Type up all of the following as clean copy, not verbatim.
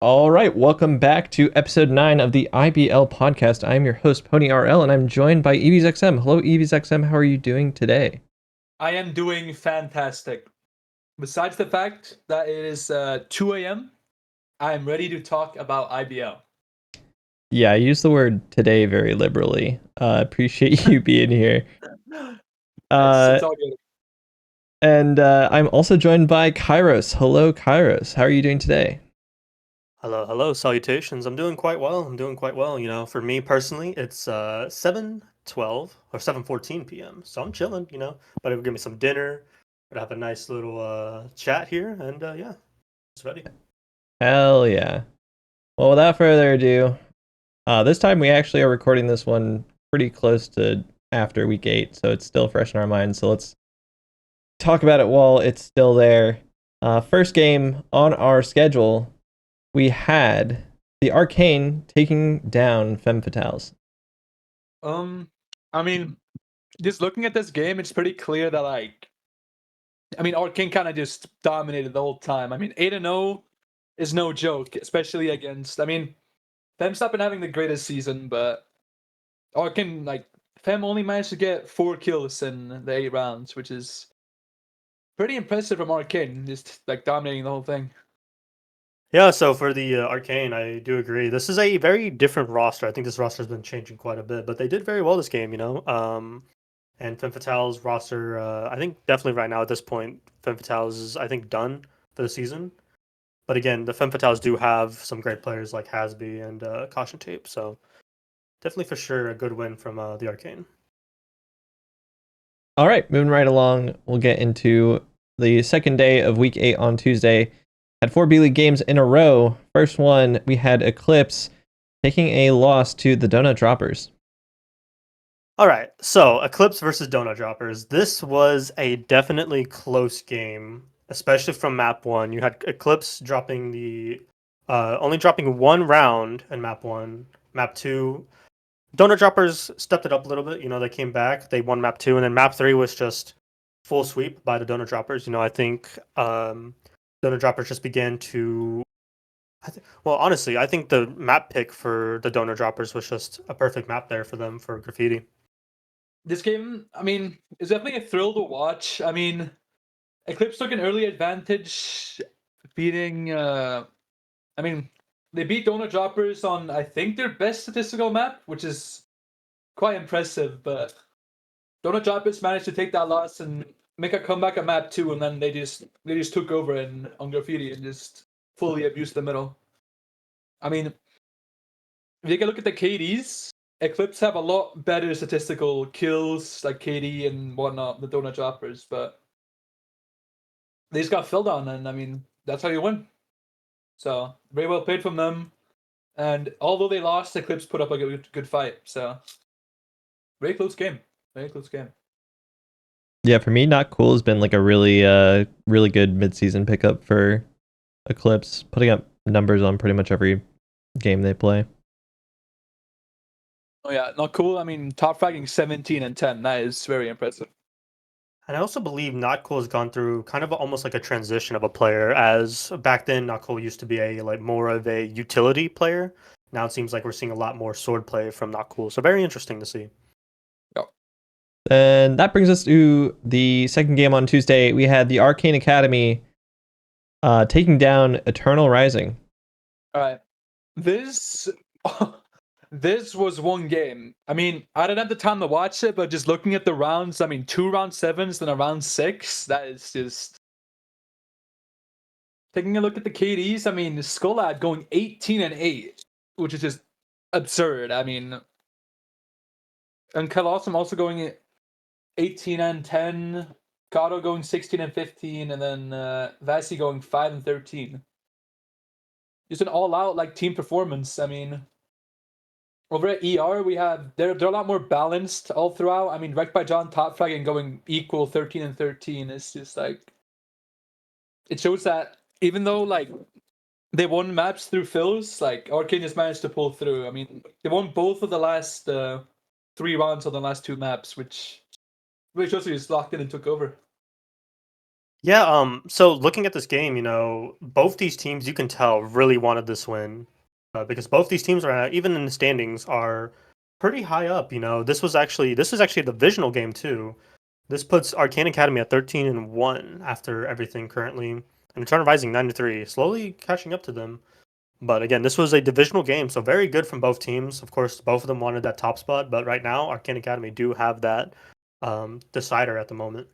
All right, welcome back to episode 9 of the IBL Podcast. I'm your host, Pony RL, and I'm joined by EVXM. Hello, EVXM. How are you doing today? I am doing fantastic. Besides the fact that it is 2 a.m., I am ready to talk about IBL. Yeah, I use the word today very liberally. Appreciate you being here. It's Uh, all good. and I'm also joined by Kairos. Hello, Kairos. How are you doing today? Hello, hello, salutations. I'm doing quite well. I'm doing quite well. For me personally, it's 7:12 or 7:14 p.m. So I'm chilling, but it'll give me some dinner. Gonna have a nice little chat here, and yeah, it's ready. Hell yeah. Well, without further ado, this time we actually are recording this one pretty close to after week 8, so it's still fresh in our minds. So let's talk about it while it's still there. First game on our schedule, we had the Arcane taking down Femme Fatales. I mean, just looking at this game, it's pretty clear that Arcane kind of just dominated the whole time. 8-0 is no joke, especially against. Fem's not been having the greatest season, but Arcane Fem only managed to get 4 kills in the 8 rounds, which is pretty impressive from Arcane, just dominating the whole thing. Yeah, so for the Arcane, I do agree. This is a very different roster. I think this roster has been changing quite a bit, but they did very well this game. And Femme Fatale's roster, I think definitely right now at this point, Femme Fatale's is, I think, done for the season. But again, the Femme Fatales do have some great players like Hasby and Caution Tape, so definitely for sure a good win from the Arcane. All right, moving right along, we'll get into the second day of week 8 on Tuesday. Had 4 B League games in a row. First one, we had Eclipse taking a loss to the Donut Droppers. All right, so Eclipse versus Donut Droppers. This was a definitely close game, especially from map 1. You had Eclipse dropping only dropping 1 round in map 1. Map 2, Donut Droppers stepped it up a little bit. They came back. They won map 2, and then map 3 was just full sweep by the Donut Droppers. I think Donut Droppers just began to. Well, honestly, I think the map pick for the Donut Droppers was just a perfect map there for them for graffiti. This game, is definitely a thrill to watch. Eclipse took an early advantage, beating. They beat Donut Droppers on I think their best statistical map, which is quite impressive. But Donut Droppers managed to take that loss and make a comeback at map 2, and then they just took over on graffiti and just fully abused the middle. If you take a look at the KDs, Eclipse have a lot better statistical kills, like KD and whatnot, the Donut Droppers, but they just got filled on, and that's how you win. So, very well played from them. And although they lost, Eclipse put up a good fight. So, very close game. Very close game. Yeah, for me, Not Cool has been like a really good mid-season pickup for Eclipse, putting up numbers on pretty much every game they play. Oh yeah, not cool. Top fragging 17 and 10. That is very impressive. And I also believe Not Cool has gone through kind of almost like a transition of a player. As back then, Not Cool used to be more of a utility player. Now it seems like we're seeing a lot more sword play from Not Cool. So very interesting to see. And that brings us to the second game on Tuesday. We had the Arcane Academy taking down Eternal Rising. All right, this this was one game. I didn't have the time to watch it, but just looking at the rounds, 2 round 7s, then a round 6. That is just taking a look at the KDs. Skullad going 18 and 8, which is just absurd. And Colosseum also going 18 and 10. Kato going 16 and 15, and then Vasi going 5 and 13. Just an all-out team performance. Over at ER, they're a lot more balanced all throughout. Wrecked by John top fragging going equal 13 and 13. It's just it shows that even though they won maps through fills, Arcane just managed to pull through. They won both of the last 3 rounds of the last 2 maps, which really shows you just locked in and took over. Yeah, so looking at this game, both these teams you can tell really wanted this win. Because both these teams are even in the standings are pretty high up, this is actually a divisional game too. This puts Arcane Academy at 13-1 after everything currently, and Eternal Rising 9-3, slowly catching up to them. But again, this was a divisional game, so very good from both teams. Of course, both of them wanted that top spot, but right now Arcane Academy do have that decider at the moment.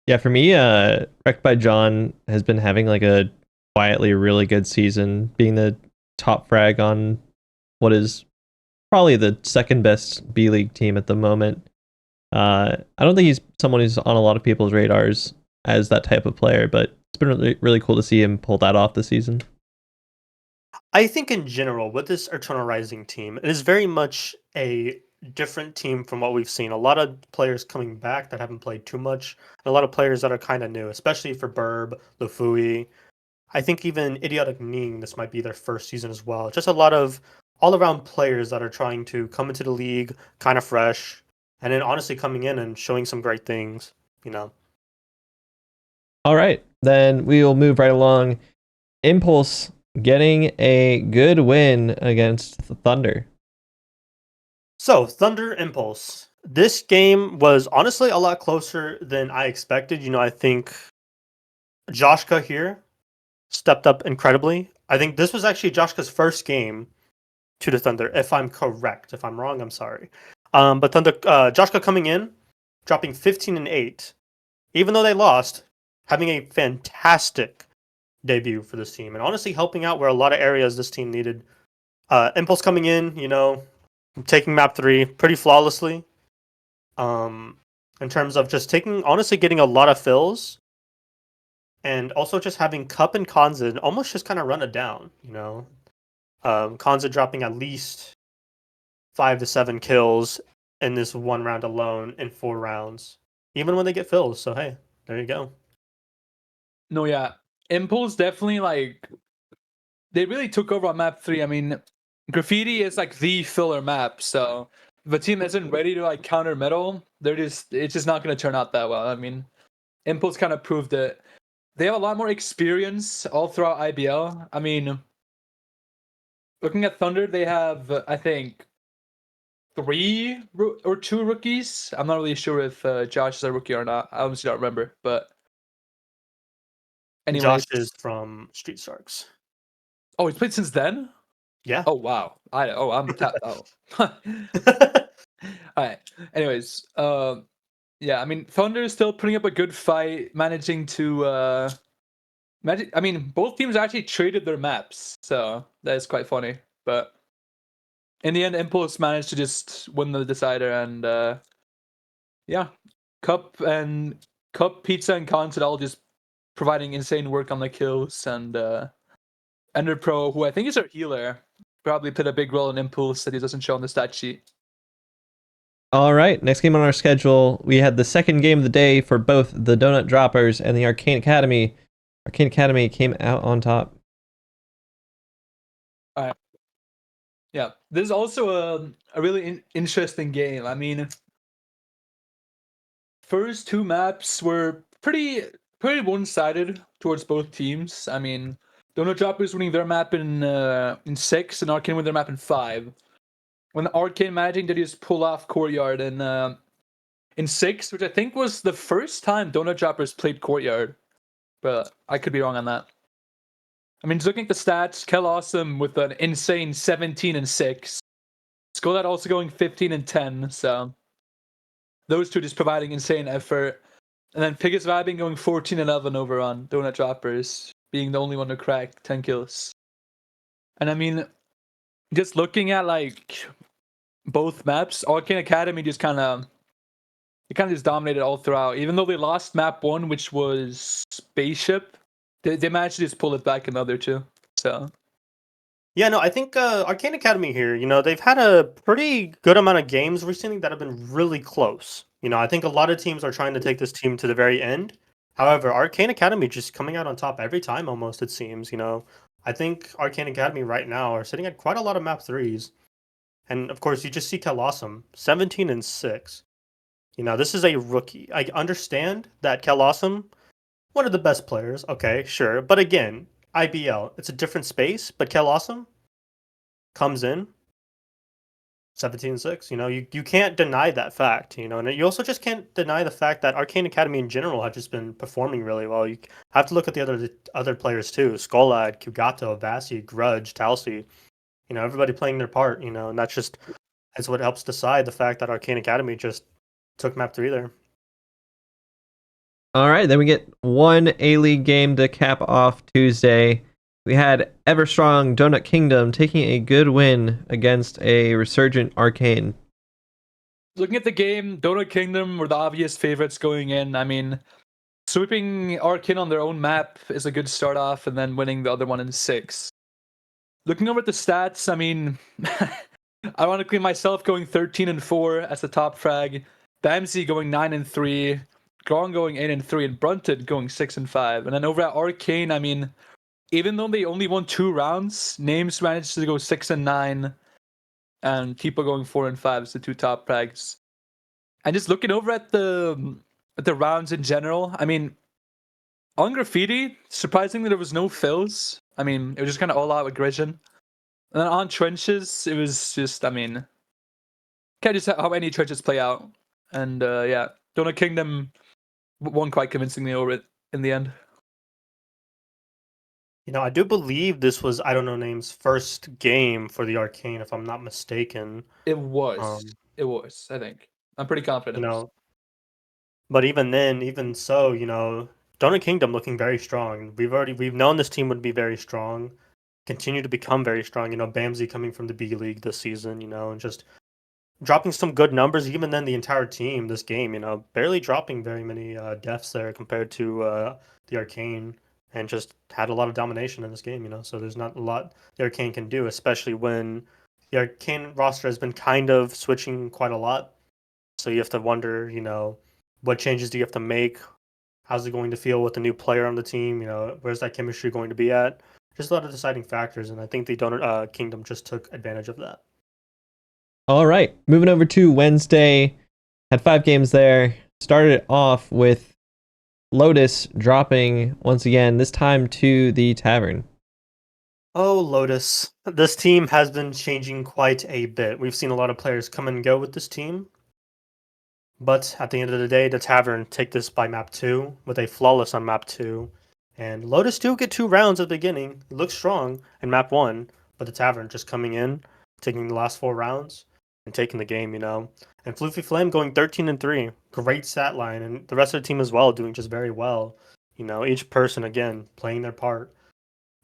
Yeah, for me, Wrecked by John has been having like a quietly really good season, being the top frag on what is probably the second best B League team at the moment. I don't think he's someone who's on a lot of people's radars as that type of player, but it's been really, really cool to see him pull that off this season. I think in general, with this Eternal Rising team, it is very much a different team from what we've seen. A lot of players coming back that haven't played too much, and a lot of players that are kind of new, especially for Burb, Lufui. I think even Idiotic Ning, this might be their first season as well. Just a lot of all-around players that are trying to come into the league kind of fresh, and then honestly coming in and showing some great things, All right, then we will move right along. Impulse getting a good win against the Thunder. So, Thunder Impulse. This game was honestly a lot closer than I expected. I think Joshka here stepped up incredibly. I think this was actually Joshka's first game to the Thunder, if I'm correct. If I'm wrong, I'm sorry. But Thunder, Joshka coming in, dropping 15-8, even though they lost, having a fantastic debut for this team, and honestly helping out where a lot of areas this team needed. Impulse coming in, taking map 3 pretty flawlessly. In terms of just getting a lot of fills, and also just having Cup and Kanza almost just kind of run it down, Kanza dropping at least 5 to 7 kills in this one round alone in 4 rounds, even when they get fills. So hey, there you go. No, yeah, Impulse definitely they really took over on map 3. I mean, Graffiti is like the filler map, so if a team isn't ready to counter metal, it's just not going to turn out that well. I mean, Impulse kind of proved it. They have a lot more experience all throughout IBL. I mean, looking at Thunder, they have I think 3 or 2 rookies. I'm not really sure if Josh is a rookie or not. I honestly don't remember, but anyways. Josh is from Street Sharks. Oh, he's played since then? Yeah. Oh wow. I'm tapped out. All right. Anyways, yeah, I mean, Thunder is still putting up a good fight, managing to I mean, both teams actually traded their maps, so that is quite funny. But in the end, Impulse managed to just win the decider, and yeah, Cup, Pizza, and Content all just providing insane work on the kills, and Ender Pro, who I think is our healer, probably played a big role in Impulse that he doesn't show on the stat sheet. All right, next game on our schedule, we had the second game of the day for both the Donut Droppers and the Arcane Academy. Arcane Academy came out on top. All right. Yeah, this is also a really interesting game. I mean, first 2 maps were pretty one-sided towards both teams. I mean, Donut Droppers winning their map in 6, and Arcane winning their map in 5. When the Arcane managing to just pull off Courtyard in 6, which I think was the first time Donut Droppers played Courtyard, but I could be wrong on that. I mean, just looking at the stats, Kel Awesome with an insane 17-6. Skolat also going 15-10, so those two just providing insane effort. And then Pigus Vibing going 14-11 over on Donut Droppers, being the only one to crack 10 kills. And I mean, just looking at both maps, Arcane Academy just kind of just dominated all throughout. Even though they lost map 1, which was Spaceship, they managed to just pull it back in the other 2. So yeah, no, I think Arcane Academy here, they've had a pretty good amount of games recently that have been really close. I think a lot of teams are trying to take this team to the very end. However, Arcane Academy just coming out on top every time almost, it seems. I think Arcane Academy right now are sitting at quite a lot of map 3s. And of course, you just see Awesome, 17-6. This is a rookie. I understand that Awesome one of the best players. Okay, sure. But again, IBL, it's a different space. But Kel Awesome comes in 17-6. You know, you can't deny that fact. You know, and you also just can't deny the fact that Arcane Academy in general have just been performing really well. You have to look at the other players too: Skolad, Kugato, Vasi, Grudge, Talsi. You know, everybody playing their part. You know, and that's what helps decide the fact that Arcane Academy just took map 3 there. All right, then we get one A-League game to cap off Tuesday. We had Everstrong Donut Kingdom taking a good win against a resurgent Arcane. Looking at the game, Donut Kingdom were the obvious favorites going in. I mean, sweeping Arcane on their own map is a good start off, and then winning the other one in 6. Looking over at the stats, I mean, ironically, myself going 13-4 as the top frag, Bamsey going 9-3, Gong going 8-3, and Brunted going 6-5. And then over at Arcane, I mean, even though they only won 2 rounds, Names managed to go 6-9, and Tipo going 4-5 as the 2 top frags. And just looking over at the rounds in general, I mean, on Graffiti, surprisingly there was no fills. I mean, it was just kind of all out aggression. And then on Trenches, it was just, I mean, can't just how any Trenches play out. And yeah, Donut Kingdom won quite convincingly over it in the end. You know, I do believe this was I don't know name's first game for the Arcane, if I'm not mistaken. It was. Um, It was, I think. I'm pretty confident. You know, but even then, even so, you know, Donut Kingdom looking very strong. We've known this team would be very strong, continue to become very strong. You know, Bamsey coming from the B League this season, you know, and just dropping some good numbers. Even then, the entire team this game, you know, barely dropping very many deaths there compared to the Arcane, and just had a lot of domination in this game. You know, so there's not a lot the Arcane can do, especially when the Arcane roster has been kind of switching quite a lot. So you have to wonder, you know, what changes do you have to make? How's it going to feel with a new player on the team? You know, where's that chemistry going to be at? Just a lot of deciding factors, and I think the Donut Kingdom just took advantage of that. All right, moving over to Wednesday. Had 5 games there. Started it off with Lotus dropping once again, this time to the Tavern. Oh, Lotus. This team has been changing quite a bit. We've seen a lot of players come and go with this team. But at the end of the day, the Tavern take this by map 2 with a flawless on map 2. And Lotus do get 2 rounds at the beginning. It looks strong in map 1, but the Tavern just coming in, taking the last 4 rounds, and taking the game, you know. And Floofy Flame going 13-3. Great stat line, and the rest of the team as well doing just very well. You know, each person, again, playing their part.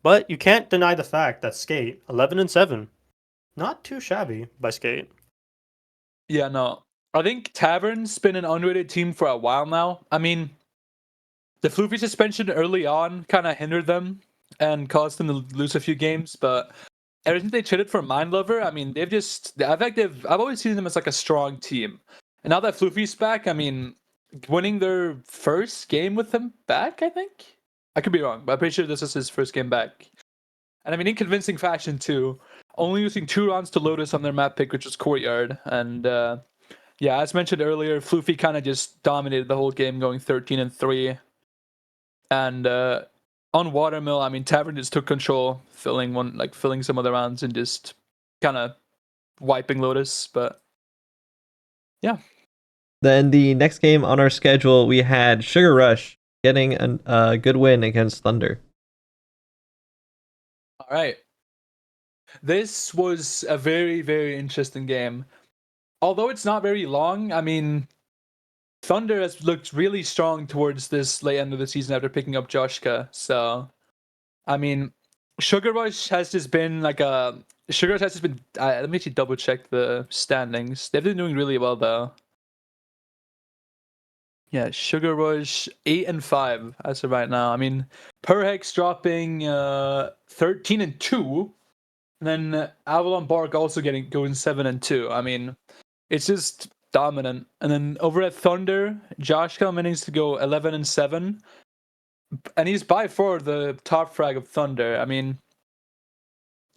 But you can't deny the fact that Skate, 11-7. Not too shabby by Skate. Yeah, no. I think Tavern's been an underrated team for a while now. I mean, the Floofy suspension early on kind of hindered them and caused them to lose a few games, but ever since they traded for Mind Lover, I mean, I've always seen them as like a strong team. And now that Floofy's back, I mean, winning their first game with him back, I think? I could be wrong, but I'm pretty sure this is his first game back. And I mean, in convincing fashion too. Only using 2 rounds to Lotus on their map pick, which was Courtyard. And yeah, as mentioned earlier, Floofy kind of just dominated the whole game, going 13-3. And on Watermill, I mean, Tavern just took control, filling some of the rounds and just kind of wiping Lotus. But yeah. Then the next game on our schedule, we had Sugar Rush getting a good win against Thunder. All right. This was a very, very interesting game. Although it's not very long, I mean, Thunder has looked really strong towards this late end of the season after picking up Joshka. So, I mean, Sugar Rush has just been let me actually double check the standings. They've been doing really well though. Yeah, Sugar Rush 8-5 as of right now. I mean, Perhex dropping 13-2, and then Avalon Bark also going 7-2. I mean, it's just dominant. And then over at Thunder, Josh managed to go 11-7, and he's by far the top frag of Thunder. I mean,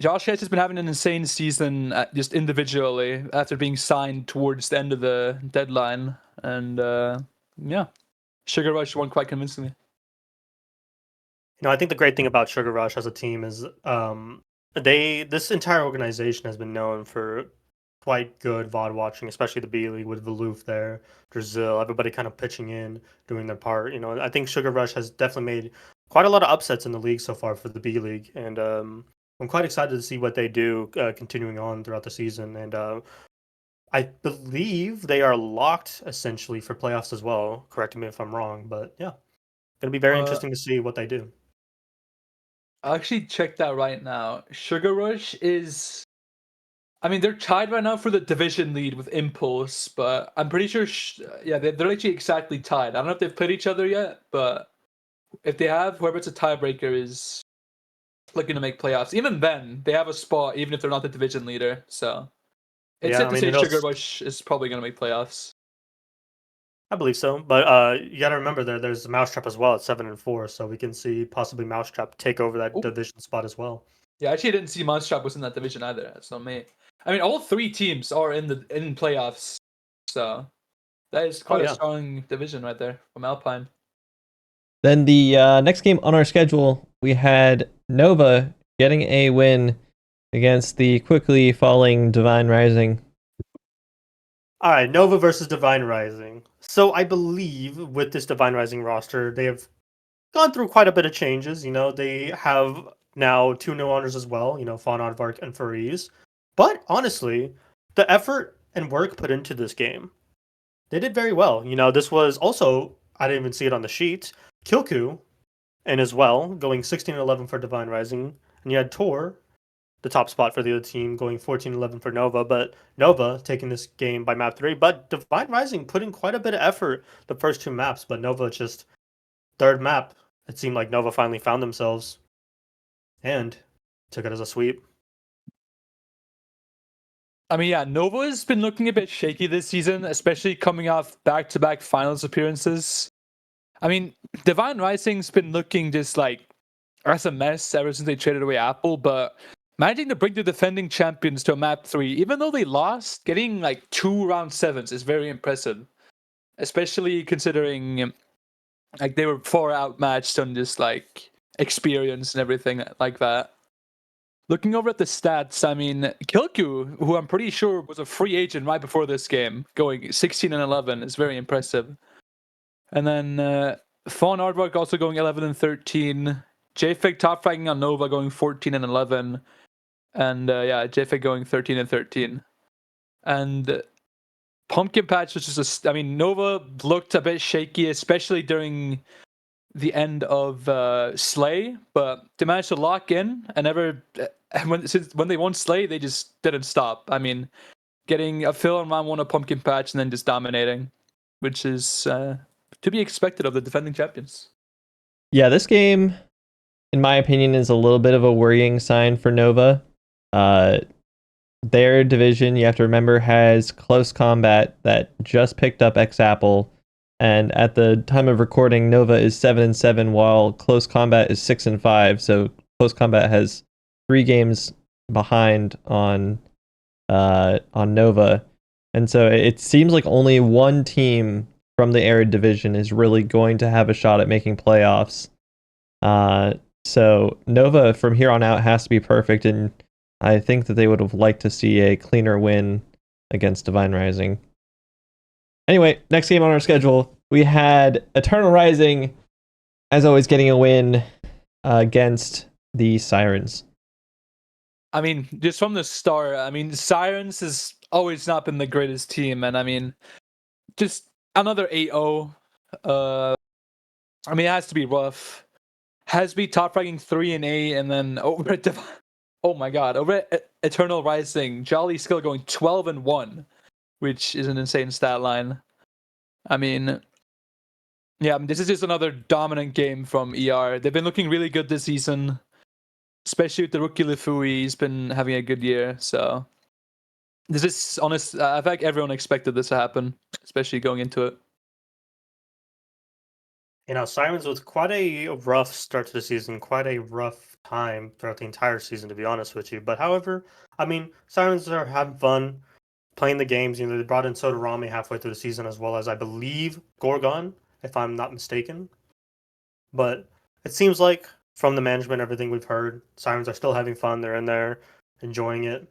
Josh has just been having an insane season just individually after being signed towards the end of the deadline. And yeah, Sugar Rush won quite convincingly. I think the great thing about Sugar Rush as a team is this entire organization has been known for quite good VOD watching, especially the B League with Valoof there, Brazil, everybody kind of pitching in, doing their part. I think Sugar Rush has definitely made quite a lot of upsets in the league so far for the B League, and I'm quite excited to see what they do continuing on throughout the season. And I believe they are locked essentially for playoffs as well. Correct me if I'm wrong, but yeah, going to be very interesting to see what they do. I actually checked that right now. Sugar Rush is, I mean, they're tied right now for the division lead with Impulse, but I'm pretty sure, they're actually exactly tied. I don't know if they've played each other yet, but if they have, whoever's a tiebreaker is looking to make playoffs. Even then, they have a spot, even if they're not the division leader. So it's safe to say Sugar Rush is probably going to make playoffs. I believe so, but you got to remember there's Mousetrap as well at 7-4, so we can see possibly Mousetrap take over that division spot as well. Yeah, actually, I didn't see Mousetrap was in that division either. So I mean, all three teams are in playoffs, so that is quite a strong division right there from Alpine. Then the next game on our schedule, we had Nova getting a win against the quickly falling Divine Rising. All right, Nova versus Divine Rising. So I believe with this Divine Rising roster, they have gone through quite a bit of changes. They have now 2 new owners as well, Fawn Aardvark and Fariz. But honestly, the effort and work put into this game, they did very well. This was also, I didn't even see it on the sheet, Kilku, and as well, going 16-11 for Divine Rising. And you had Tor, the top spot for the other team, going 14-11 for Nova, but Nova taking this game by map 3. But Divine Rising put in quite a bit of effort the first 2 maps, but Nova just third map, it seemed like Nova finally found themselves and took it as a sweep. I mean, yeah, Nova's been looking a bit shaky this season, especially coming off back-to-back finals appearances. I mean, Divine Rising's been looking just like as a mess ever since they traded away Apple, but managing to bring the defending champions to a map 3, even though they lost, getting like 2 round 7s is very impressive. Especially considering like they were far outmatched on just like experience and everything like that. Looking over at the stats, I mean, Kilku, who I'm pretty sure was a free agent right before this game, going 16-11 is very impressive. And then Fawn Aardvark also going 11-13. JFig top ranking on Nova going 14-11. And JFig going 13-13. And Pumpkin Patch was just Nova looked a bit shaky, especially during the end of Slay, but they managed to lock in and when they won Slay, they just didn't stop. I mean, getting a fill on round 1 of Pumpkin Patch and then just dominating, which is to be expected of the defending champions. Yeah, this game, in my opinion, is a little bit of a worrying sign for Nova. Their division, you have to remember, has Close Combat that just picked up X-Apple. And at the time of recording, Nova is 7-7, while Close Combat is 6-5. So Close Combat has 3 games behind on Nova, and so it seems like only one team from the Arid division is really going to have a shot at making playoffs. So Nova from here on out has to be perfect, and I think that they would have liked to see a cleaner win against Divine Rising. Anyway, next game on our schedule, we had Eternal Rising, as always, getting a win against the Sirens. I mean, just from the start, Sirens has always not been the greatest team, and just another 8-0. It has to be rough. Has to be top ranking 3-8, and then over at over at Eternal Rising, Jolly Skill going 12-1. Which is an insane stat line. This is just another dominant game from ER. They've been looking really good this season, especially with the rookie Lifui. He's been having a good year. So this is honest. I think everyone expected this to happen, especially going into it. Sirens with quite a rough start to the season, quite a rough time throughout the entire season, to be honest with you. But however, Sirens are having fun playing the games. They brought in Sodorami halfway through the season, as well as, I believe, Gorgon, if I'm not mistaken. But it seems like from the management, everything we've heard, Sirens are still having fun. They're in there enjoying it.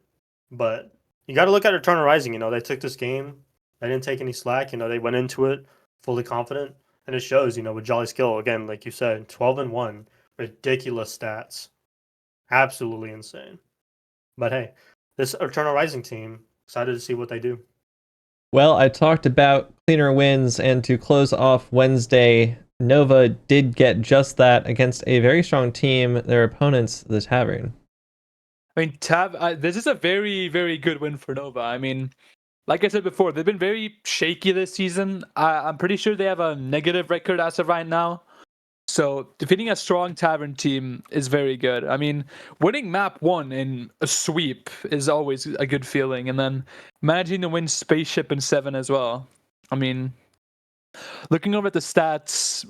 But you got to look at Eternal Rising. They took this game. They didn't take any slack. They went into it fully confident. And it shows, with Jolly Skill, again, like you said, 12-1. Ridiculous stats. Absolutely insane. But hey, this Eternal Rising team, excited to see what they do. Well, I talked about cleaner wins, and to close off Wednesday, Nova did get just that against a very strong team, their opponents, the Tavern. I mean, this is a very, very good win for Nova. I mean, like I said before, they've been very shaky this season. I'm pretty sure they have a negative record as of right now. So defeating a strong Tavern team is very good. I mean, winning map 1 in a sweep is always a good feeling. And then managing to win Spaceship in 7 as well. I mean, looking over at the stats,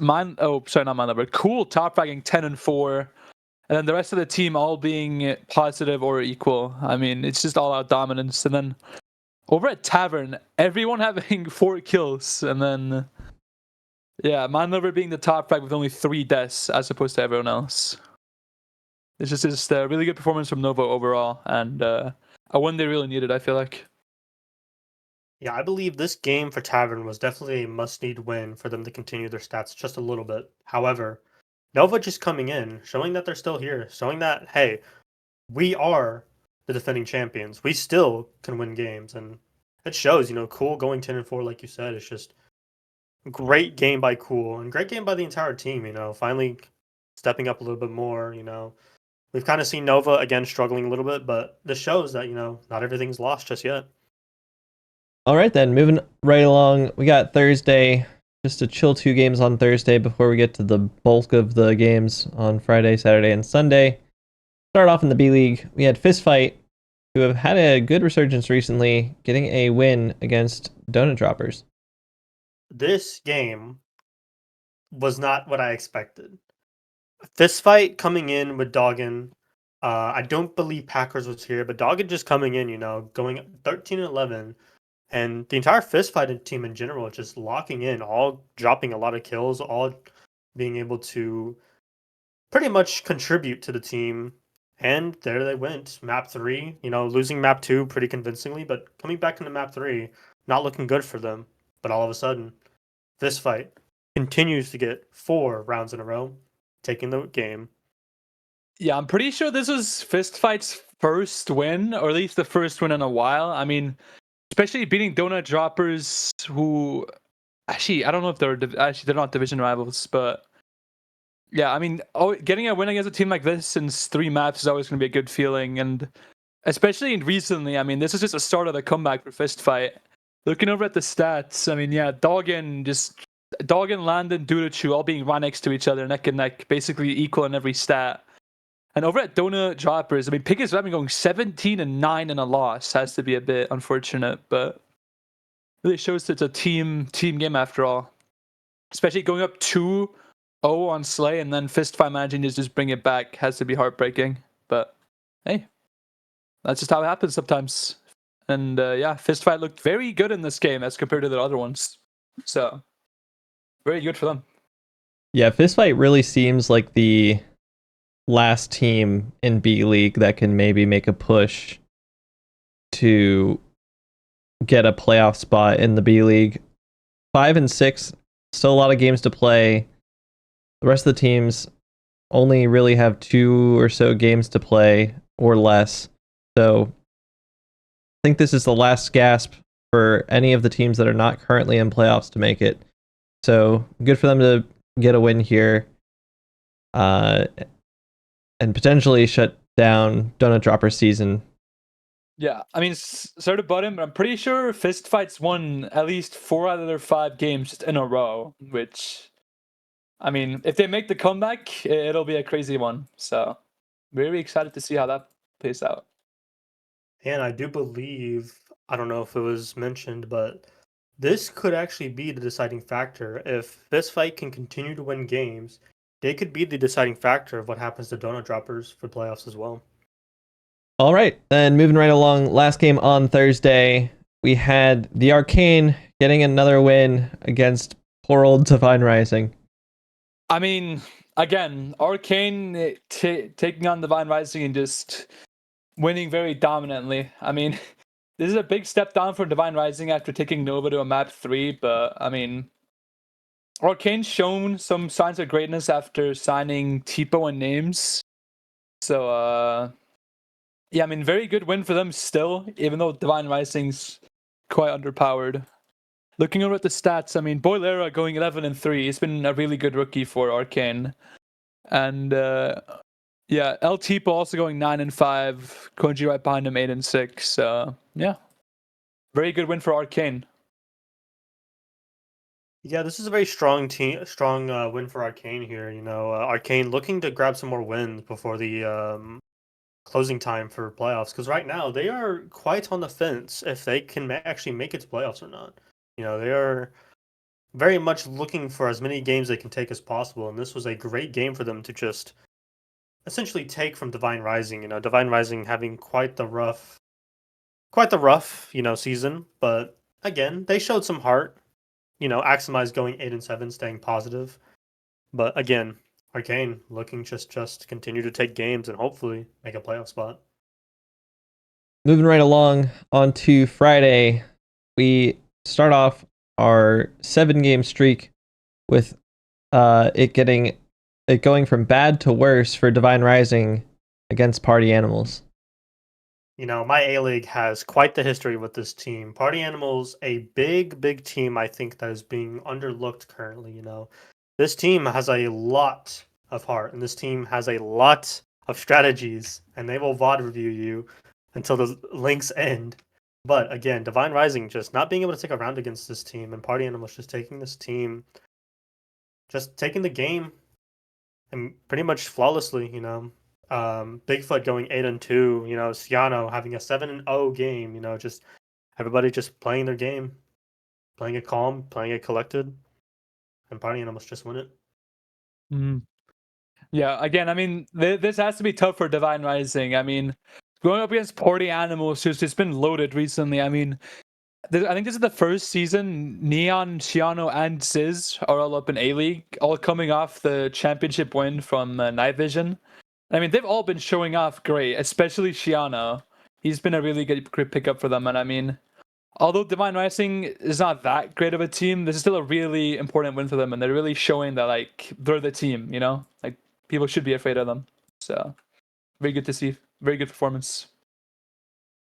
Cool top fragging 10-4. And then the rest of the team all being positive or equal. I mean, it's just all out dominance. And then over at Tavern, everyone having 4 kills. And then, yeah, Manlover being the top frag with only 3 deaths as opposed to everyone else. It's just a really good performance from Nova overall. And a win they really needed, I feel like. Yeah, I believe this game for Tavern was definitely a must-need win for them to continue their stats just a little bit. However, Nova just coming in, showing that they're still here, showing that, hey, we are the defending champions. We still can win games. And it shows, Cool going 10-4, like you said, it's just great game by Cool and great game by the entire team, finally stepping up a little bit more, We've kind of seen Nova, again, struggling a little bit, but this shows that, not everything's lost just yet. All right, then, moving right along, we got Thursday. Just to chill 2 games on Thursday before we get to the bulk of the games on Friday, Saturday, and Sunday. Start off in the B League. We had Fistfight, who have had a good resurgence recently, getting a win against Donut Droppers. This game was not what I expected. Fistfight coming in with Doggin. I don't believe Packers was here, but Doggin just coming in, going 13-11. And the entire Fistfight team in general just locking in, all dropping a lot of kills, all being able to pretty much contribute to the team. And there they went. Map 3, losing map 2 pretty convincingly, but coming back into map 3, not looking good for them. But all of a sudden, Fistfight continues to get 4 rounds in a row, taking the game. Yeah, I'm pretty sure this was Fistfight's first win, or at least the first win in a while. I mean, especially beating Donut Droppers, who actually, I don't know if they're not division rivals, but yeah, I mean, getting a win against a team like this in 3 maps is always going to be a good feeling. And especially recently, I mean, this is just the start of the comeback for Fistfight. Looking over at the stats, I mean, yeah, Doggin, Landon, Dudachu all being right next to each other, neck and neck, basically equal in every stat. And over at Donut Droppers, I mean, Pig is going 17-9 in a loss. Has to be a bit unfortunate, but really shows it's a team game after all. Especially going up 2-0 on Slay and then Fistfight managing to just bring it back has to be heartbreaking. But hey, that's just how it happens sometimes. And yeah, Fistfight looked very good in this game as compared to the other ones. So, very good for them. Yeah, Fistfight really seems like the last team in B League that can maybe make a push to get a playoff spot in the B League. 5 and 6, still a lot of games to play. The rest of the teams only really have 2 or so games to play or less. So I think this is the last gasp for any of the teams that are not currently in playoffs to make it. So good for them to get a win here. And potentially shut down Donut Dropper season. Yeah, I mean, sorry to butt him, but I'm pretty sure Fistfight's won at least 4 out of their 5 games just in a row, which, I mean, if they make the comeback, it'll be a crazy one. So, very excited to see how that plays out. And I do believe, I don't know if it was mentioned, but this could actually be the deciding factor. If Fistfight can continue to win games, they could be the deciding factor of what happens to Donut Droppers for playoffs as well. All right, then moving right along, last game on Thursday, we had the Arcane getting another win against poor old Divine Rising. I mean, again, Arcane taking on Divine Rising and just winning very dominantly. I mean, this is a big step down for Divine Rising after taking Nova to a map 3, but I mean, Arcane's shown some signs of greatness after signing Tipo and Names. So, yeah, I mean, very good win for them still, even though Divine Rising's quite underpowered. Looking over at the stats, I mean, Boilera going 11-3. He's been a really good rookie for Arcane. And, yeah, El Tipo also going 9-5. Koji right behind him, 8-6. Yeah, very good win for Arcane. Yeah, this is a very strong win for Arcane here. Arcane looking to grab some more wins before the closing time for playoffs. Because right now they are quite on the fence if they can actually make it to playoffs or not. They are very much looking for as many games they can take as possible, and this was a great game for them to just essentially take from Divine Rising. Divine Rising having quite the rough, season, but again, they showed some heart. Aximize going 8-7, staying positive. But again, Arcane looking just continue to take games and hopefully make a playoff spot. Moving right along on to Friday, we start off our 7-game streak with it going from bad to worse for Divine Rising against Party Animals. My A-League has quite the history with this team. Party Animals, a big team, I think, that is being underlooked currently. This team has a lot of heart, and this team has a lot of strategies, and they will VOD review you until the links end. But again, Divine Rising just not being able to take a round against this team, and Party Animals just taking this team, just taking the game, and pretty much flawlessly, Bigfoot going 8-2, Ciano having a 7-0 game, just everybody just playing their game, playing it calm, playing it collected, and Party Animals just win it. Mm. Yeah, again, I mean, this has to be tough for Divine Rising. I mean, going up against Party Animals, it's been loaded recently. I mean, I think this is the first season Neon, Ciano, and Ziz are all up in A-League, all coming off the championship win from Night Vision. I mean, they've all been showing off great, especially Ciano. He's been a really good pickup for them. And I mean, although Divine Rising is not that great of a team, this is still a really important win for them. And they're really showing that, like, they're the team, Like, people should be afraid of them. So, very good to see. Very good performance.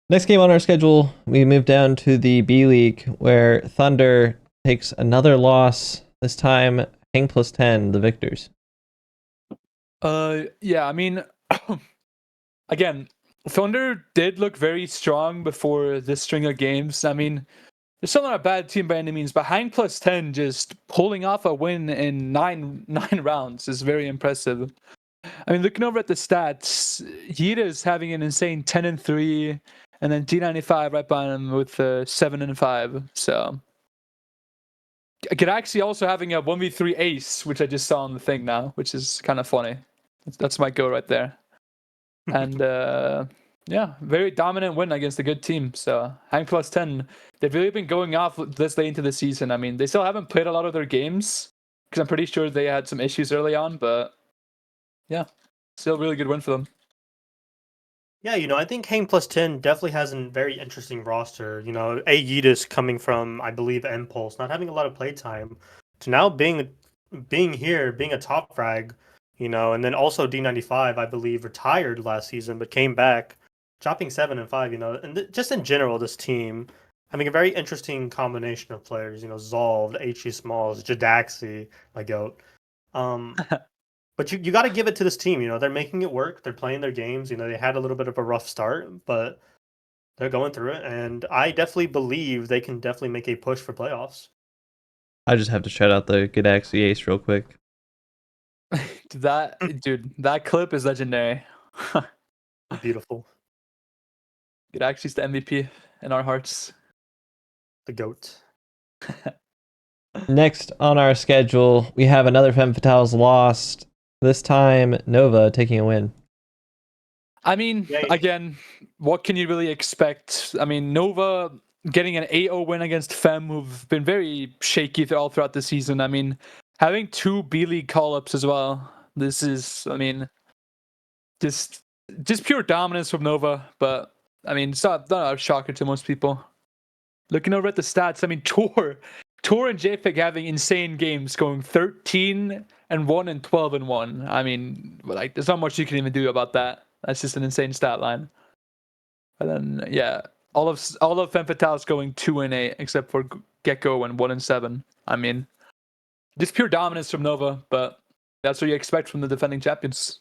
Next game on our schedule, we move down to the B League, where Thunder takes another loss, this time Hang plus 10, the victors. Yeah, I mean, again, Thunder did look very strong before this string of games. I mean, they're still not a bad team by any means, but Hang plus 10 just pulling off a win in nine rounds is very impressive. I mean, looking over at the stats, Yita's having an insane 10-3, and then D95 right behind him with 7-5. So, Galaxy also having a 1v3 ace, which I just saw on the thing now, which is kind of funny. That's my go right there. And yeah, very dominant win against a good team. So Hang plus 10, they've really been going off this late into the season. I mean, they still haven't played a lot of their games because I'm pretty sure they had some issues early on, but yeah, still really good win for them. Yeah, I think Hang plus 10 definitely has a very interesting roster. Aegitus coming from, I believe, Impulse, not having a lot of playtime, to now being here, being a top frag, and then also D95, I believe, retired last season, but came back, dropping 7-5, and just in general, this team having a very interesting combination of players, Zolved, HE Smalls, Jadaxi, my goat. But you got to give it to this team. They're making it work. They're playing their games. They had a little bit of a rough start, but they're going through it. And I definitely believe they can definitely make a push for playoffs. I just have to shout out the Galaxy Ace real quick. That clip is legendary. Beautiful. Galaxy's the MVP in our hearts. The GOAT. Next on our schedule, we have another Femme Fatales lost. This time, Nova taking a win. I mean, again, what can you really expect? I mean, Nova getting an 8-0 win against Femme, who've been very shaky all throughout the season. I mean, having 2 B-League call-ups as well. This is, I mean, just pure dominance from Nova. But I mean, it's not a shocker to most people. Looking over at the stats, I mean, Tor and JFig having insane games, going 13-1 and 12-1. I mean, like, there's not much you can even do about that. That's just an insane stat line. And then, yeah, all of Femme Fatale's going 2-8, except for Gecko and 1-7. I mean, just pure dominance from Nova, but that's what you expect from the defending champions.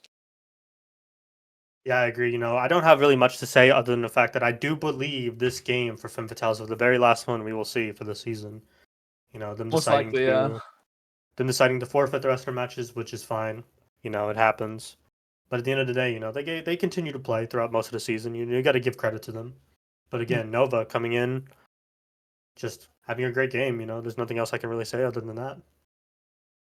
Yeah, I agree. I don't have really much to say other than the fact that I do believe this game for Femme Fatales is the very last one we will see for the season. Them Most likely, yeah. Them deciding to forfeit the rest of their matches, which is fine. It happens. But at the end of the day, they continue to play throughout most of the season. You got to give credit to them. But again, Nova coming in, just having a great game. There's nothing else I can really say other than that.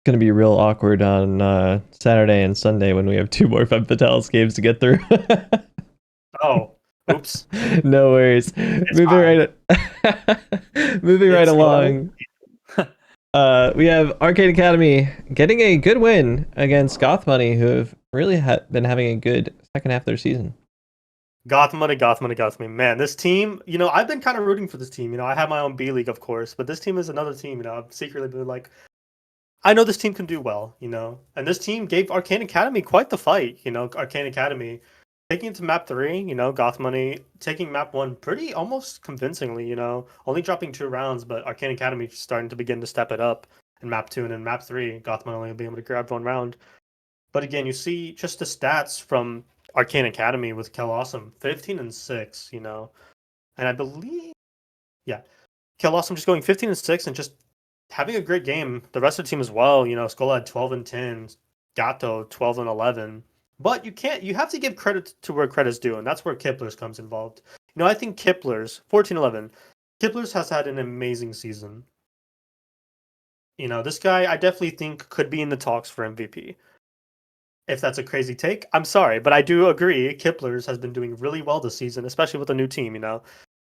Going to be real awkward on Saturday and Sunday when we have 2 more Femme Fatales games to get through. Oh, oops. No worries. Moving right along. We have Arcane Academy getting a good win against Goth Money, who have really been having a good second half of their season. Goth Money. Man, this team, I've been kind of rooting for this team. I have my own B League, of course, but this team is another team. I've secretly been like, I know this team can do well, and this team gave Arcane Academy quite the fight. Arcane Academy taking it to map 3, Goth Money taking map 1 pretty almost convincingly, only dropping 2 rounds, but Arcane Academy starting to begin to step it up in map 2, and in map 3, Goth Money only being able to grab 1 round. But again, you see just the stats from Arcane Academy with Kel Awesome, 15-6, and I believe, Kel Awesome just going 15-6 and just having a great game. The rest of the team as well, Skola had 12-10, Gato 12-11. But you have to give credit to where credit's due, and that's where Kipler's comes involved. I think Kipler's 14-11. Kipler's has had an amazing season. This guy I definitely think could be in the talks for MVP. If that's a crazy take, I'm sorry, but I do agree. Kipler's has been doing really well this season, especially with a new team.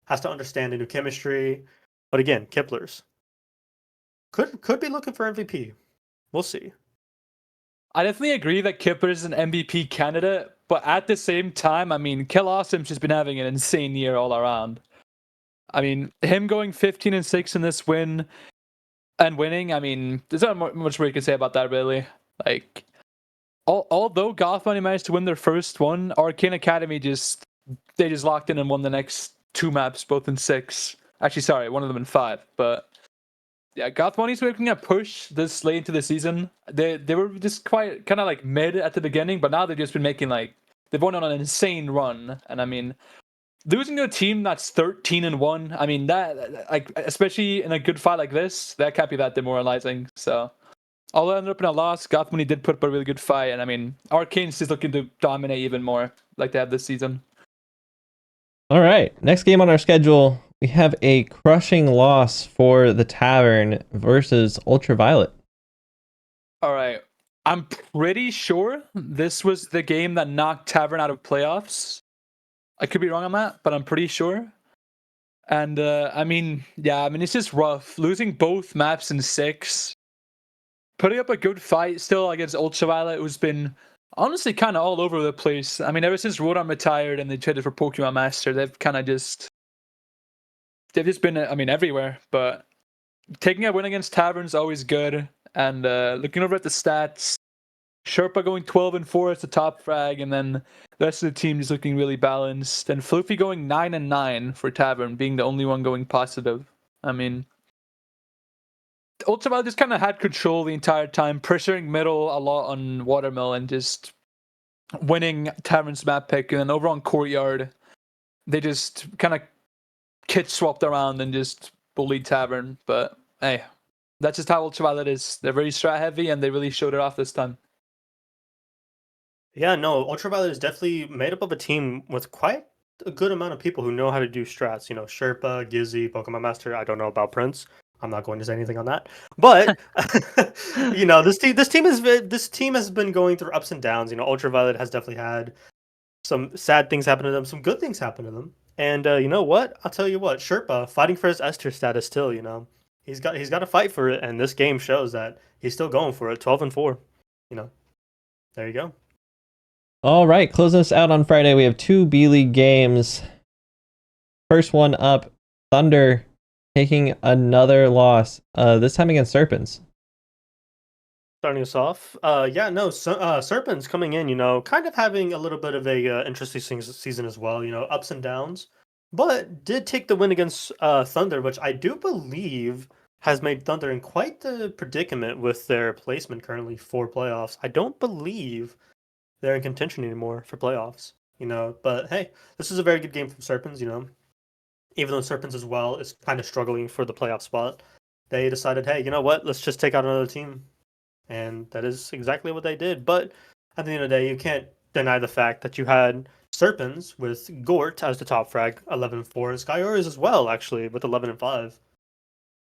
Has to understand the new chemistry. But again, Kipler's could be looking for MVP. We'll see. I definitely agree that Kipler is an MVP candidate, but at the same time, I mean, Kel Awesome's just been having an insane year all around. I mean, him going 15-6 in this win and winning, I mean, there's not much more you can say about that, really. Like, although Goth Money managed to win their first one, Arcane Academy just locked in and won the next 2 maps, both in 6. Actually, sorry, one of them in 5, but yeah, Goth Money's making a push this late into the season. They were just kind of like mid at the beginning, but now they've just been making they've went on an insane run. And I mean, losing to a team that's 13-1, I mean that especially in a good fight like this, that can't be that demoralizing. So although it ended up in a loss, Goth Money did put up a really good fight, and I mean, Arcane's just looking to dominate even more, like they have this season. All right, next game on our schedule. We have a crushing loss for the Tavern versus Ultraviolet. All right. I'm pretty sure this was the game that knocked Tavern out of playoffs. I could be wrong on that, but I'm pretty sure. And I mean, it's just rough. Losing both maps in 6. Putting up a good fight still against Ultraviolet, who's been honestly kind of all over the place. I mean, ever since Rodan retired and they traded for Pokemon Master, they've just been, everywhere. But taking a win against Tavern's always good. And looking over at the stats, Sherpa going 12-4 as the top frag, and then the rest of the team is looking really balanced. And Floofy going 9-9 for Tavern, being the only one going positive. I mean, Ultraviolet just kind of had control the entire time, pressuring middle a lot on Watermill and just winning Tavern's map pick. And then over on Courtyard, they just kind of kit swapped around and just bullied Tavern. But hey, that's just how Ultraviolet is. They're very strat heavy, and they really showed it off this time. Yeah, no, Ultraviolet is definitely made up of a team with quite a good amount of people who know how to do strats. Sherpa, Gizzy, Pokemon Master. I don't know about Prince. I'm not going to say anything on that. But this team has been going through ups and downs. Ultraviolet has definitely had some sad things happen to them, some good things happen to them. And you know what? I'll tell you what, Sherpa fighting for his Esther status still. He's got to fight for it, and this game shows that he's still going for it. 12-4. There you go. All right, closing us out on Friday, we have 2 B-League games. First one up, Thunder taking another loss, this time against Serpens. Starting us off, Serpens coming in, kind of having a little bit of a interesting season as well, ups and downs, but did take the win against Thunder, which I do believe has made Thunder in quite the predicament with their placement currently for playoffs. I don't believe they're in contention anymore for playoffs, but hey, this is a very good game from Serpens, even though Serpens as well is kind of struggling for the playoff spot. They decided, hey, you know what, let's just take out another team. And that is exactly what they did. But at the end of the day, you can't deny the fact that you had Serpens with Gort as the top frag, 11-4, and Skyores as well, actually, with 11-5.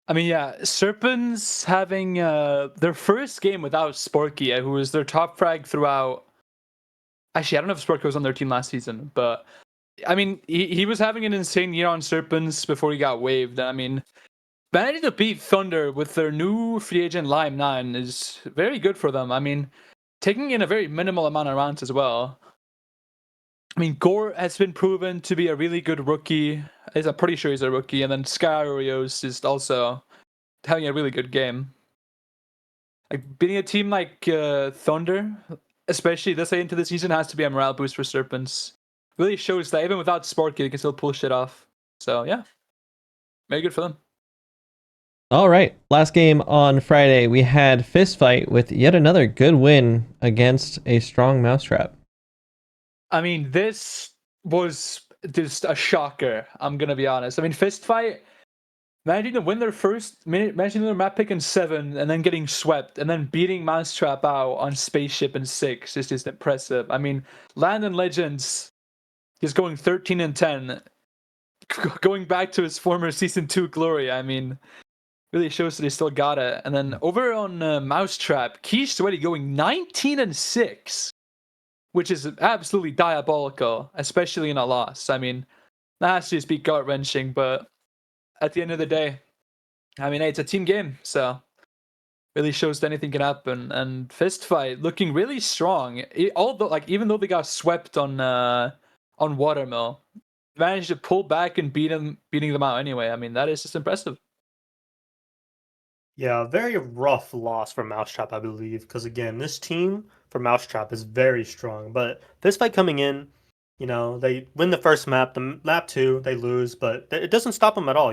I mean, yeah, Serpens having their first game without Sporky, who was their top frag throughout. Actually, I don't know if Sporky was on their team last season, but I mean, he was having an insane year on Serpens before he got waived. I mean, managing to beat Thunder with their new free agent Lime 9 is very good for them. I mean, taking in a very minimal amount of rounds as well. I mean, Gore has been proven to be a really good rookie. I'm pretty sure he's a rookie. And then Sky Oreos is also having a really good game. Like, beating a team like Thunder, especially this late into the season, has to be a morale boost for Serpents. Really shows that even without Sparky, they can still pull shit off. So, yeah. Very good for them. All right, last game on Friday, we had Fistfight with yet another good win against a strong Mousetrap. I mean, this was just a shocker, I'm going to be honest. I mean, Fistfight, managing to win managing their map pick in 7, and then getting swept, and then beating Mousetrap out on Spaceship in 6 is just impressive. I mean, Landon Legends is going 13-10, going back to his former Season 2 glory. I mean, really shows that he still got it. And then over on Mousetrap, Keish Sweaty going 19-6, which is absolutely diabolical, especially in a loss. I mean, that has to just be gut-wrenching, but at the end of the day, I mean, hey, it's a team game, so really shows that anything can happen. And Fistfight looking really strong. Even though they got swept on Watermill, managed to pull back and beating them out anyway. I mean, that is just impressive. Yeah, very rough loss for Mousetrap, I believe, because again, this team for Mousetrap is very strong. But this fight coming in, they win the first map. The map 2, they lose, but it doesn't stop them at all.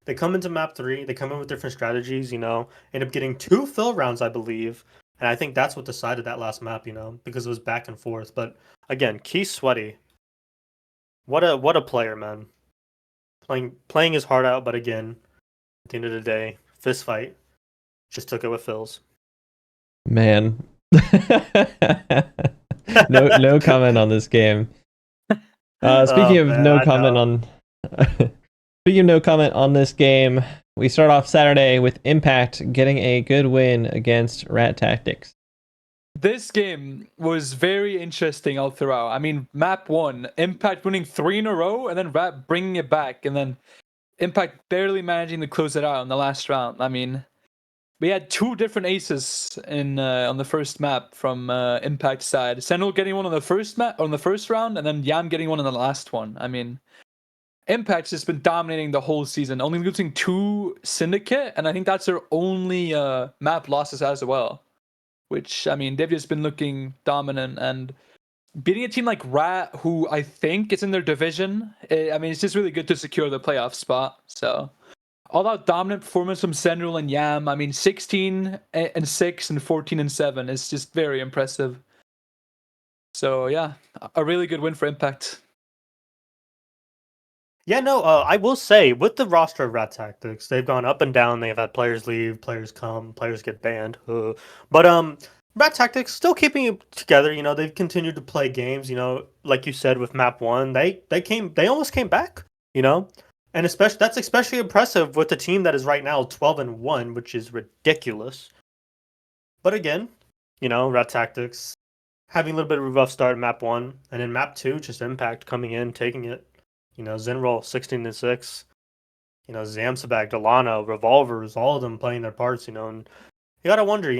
They come into map 3, they come in with different strategies. End up getting 2 fill rounds, I believe, and I think that's what decided that last map. Because it was back and forth. But again, Key Sweaty, what a player, man. Playing his heart out, but again, at the end of the day, Fistfight just took it with fills. Man. no comment on this game. Speaking of no comment on this game, we start off Saturday with Impact getting a good win against Rat Tactics. This game was very interesting all throughout. I mean, map 1, Impact winning 3 in a row, and then Rat bringing it back, and then Impact barely managing to close it out in the last round. I mean, we had 2 different aces on the first map from Impact side. Sentinel getting one on the first round, and then Yam getting one on the last one. I mean, Impact's just been dominating the whole season, only losing 2 Syndicate, and I think that's their only map losses as well. Which, I mean, they've just been looking dominant, and beating a team like Rat, who I think is in their division, I mean, it's just really good to secure the playoff spot. So, all-out dominant performance from Sentinel and Yam. I mean, 16-6 and 14-7 is just very impressive. So, yeah, a really good win for Impact. Yeah, no, I will say, with the roster of Rat Tactics, they've gone up and down. They've had players leave, players come, players get banned. But Rat Tactics still keeping it together. They've continued to play games. Like you said with Map 1, they almost came back. And that's especially impressive with the team that is right now 12-1, which is ridiculous. But again, Rat Tactics having a little bit of a rough start in Map 1, and in Map 2, just Impact coming in, taking it. Zenroll 16-6. Zamsabag, Delano, Revolvers, all of them playing their parts. And you gotta wonder,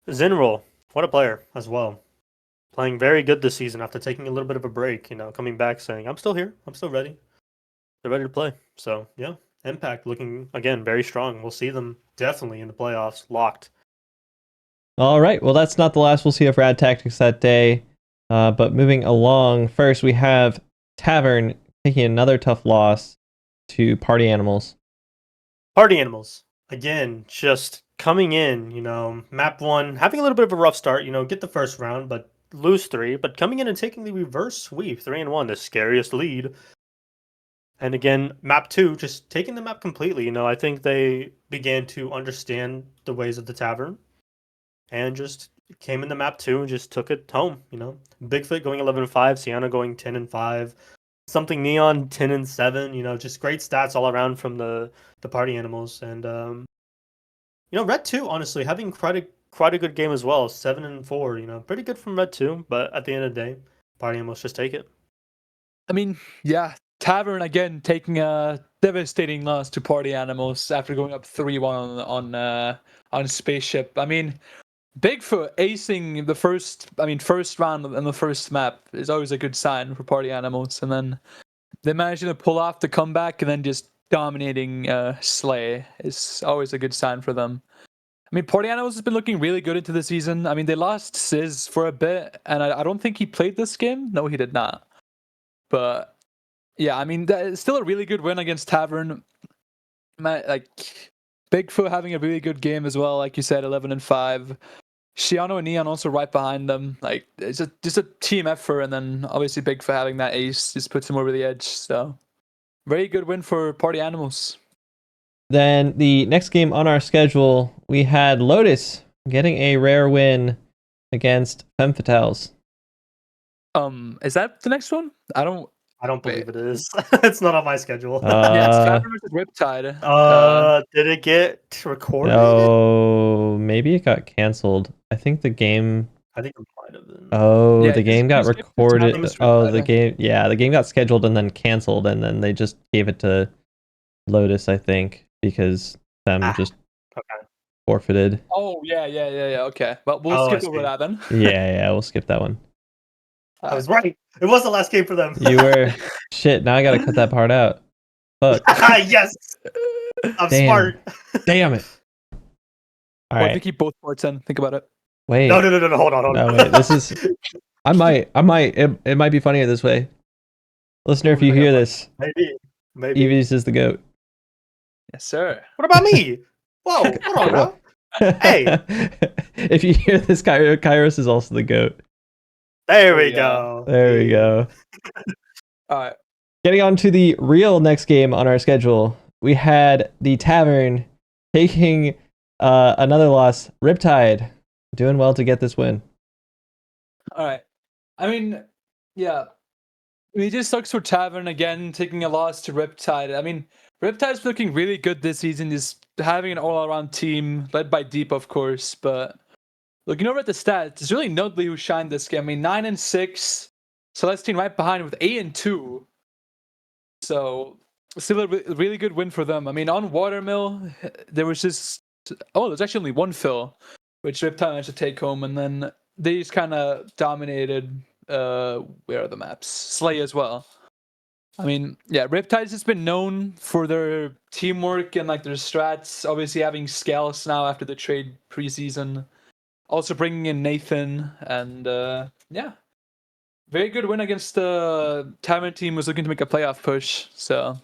Zenroll What a player as well. Playing very good this season after taking a little bit of a break, coming back saying, I'm still here. I'm still ready. They're ready to play. So, yeah, Impact looking, again, very strong. We'll see them definitely in the playoffs, locked. All right. Well, that's not the last we'll see of Rad Tactics that day. But moving along, first we have Tavern taking another tough loss to Party Animals. Party Animals, again, just coming in, map 1, having a little bit of a rough start, get the first round, but lose 3, but coming in and taking the reverse sweep, 3-1, the scariest lead. And again, map 2, just taking the map completely. I think they began to understand the ways of the Tavern and just came in the map 2 and just took it home. Bigfoot going 11-5, Sienna going 10-5, Something Neon 10-7. Just great stats all around from the Party Animals. And Red 2, honestly, having quite a good game as well, 7-4. Pretty good from Red 2, but at the end of the day, Party Animals just take it. I mean, yeah, Tavern again taking a devastating loss to Party Animals after going up 3-1 on Spaceship. I mean, Bigfoot acing the first round in the first map is always a good sign for Party Animals, and then they managing to pull off the comeback and then just dominating Slay is always a good sign for them. I mean, Party Animals has been looking really good into the season. I mean, they lost Sizz for a bit, and I don't think he played this game. No, he did not. But yeah, I mean, it's still a really good win against Tavern. Bigfoot having a really good game as well, like you said, 11-5. Shiano and Neon also right behind them. Like, it's just a team effort, and then obviously Bigfoot having that ace just puts him over the edge. So, very good win for Party Animals. Then the next game on our schedule, we had Lotus getting a rare win against Femme Fatales. Is that the next one? I don't believe it is. It's not on my schedule. Yeah, it's Tavern versus Riptide. Did it get recorded? No, maybe it got canceled. I think the game. I think it might have been. Oh, Yeah, the game got recorded. The game. game got scheduled and then canceled, and then they just gave it to Lotus, I think, because them just forfeited. Oh yeah. Okay, well we'll skip over that then. Yeah, we'll skip that one. I was right. It was the last game for them. You were shit. Now I gotta cut that part out. Fuck. Yes. I'm smart. Damn it. All right. To keep both parts in. Think about it. Wait. No. Hold on. No, wait. This is. I might. It might be funnier this way. Listener, if you hear this, maybe. Eevees is the GOAT. Yes, sir. What about me? Whoa, hold on, bro. Hey. If you hear this, Kairos is also the GOAT. There we go. There we go. All right. Getting on to the real next game on our schedule, we had the Tavern taking another loss. Riptide doing well to get this win. All right. I mean, yeah. It just sucks for Tavern again, taking a loss to Riptide. I mean, Riptide's looking really good this season, just having an all-around team, led by Deep, of course, but looking over at the stats, it's really Nudley who shined this game. I mean, 9-6, Celestine right behind with 8-2. So, still a really good win for them. I mean, on Watermill, there was there's actually only one fill, which Riptide managed to take home, and then they just kind of dominated, where are the maps? Slay as well. I mean, yeah, Riptide's just been known for their teamwork and like their strats. Obviously, having Scales now after the trade preseason. Also bringing in Nathan, and yeah, very good win against the Tavern team was looking to make a playoff push. So,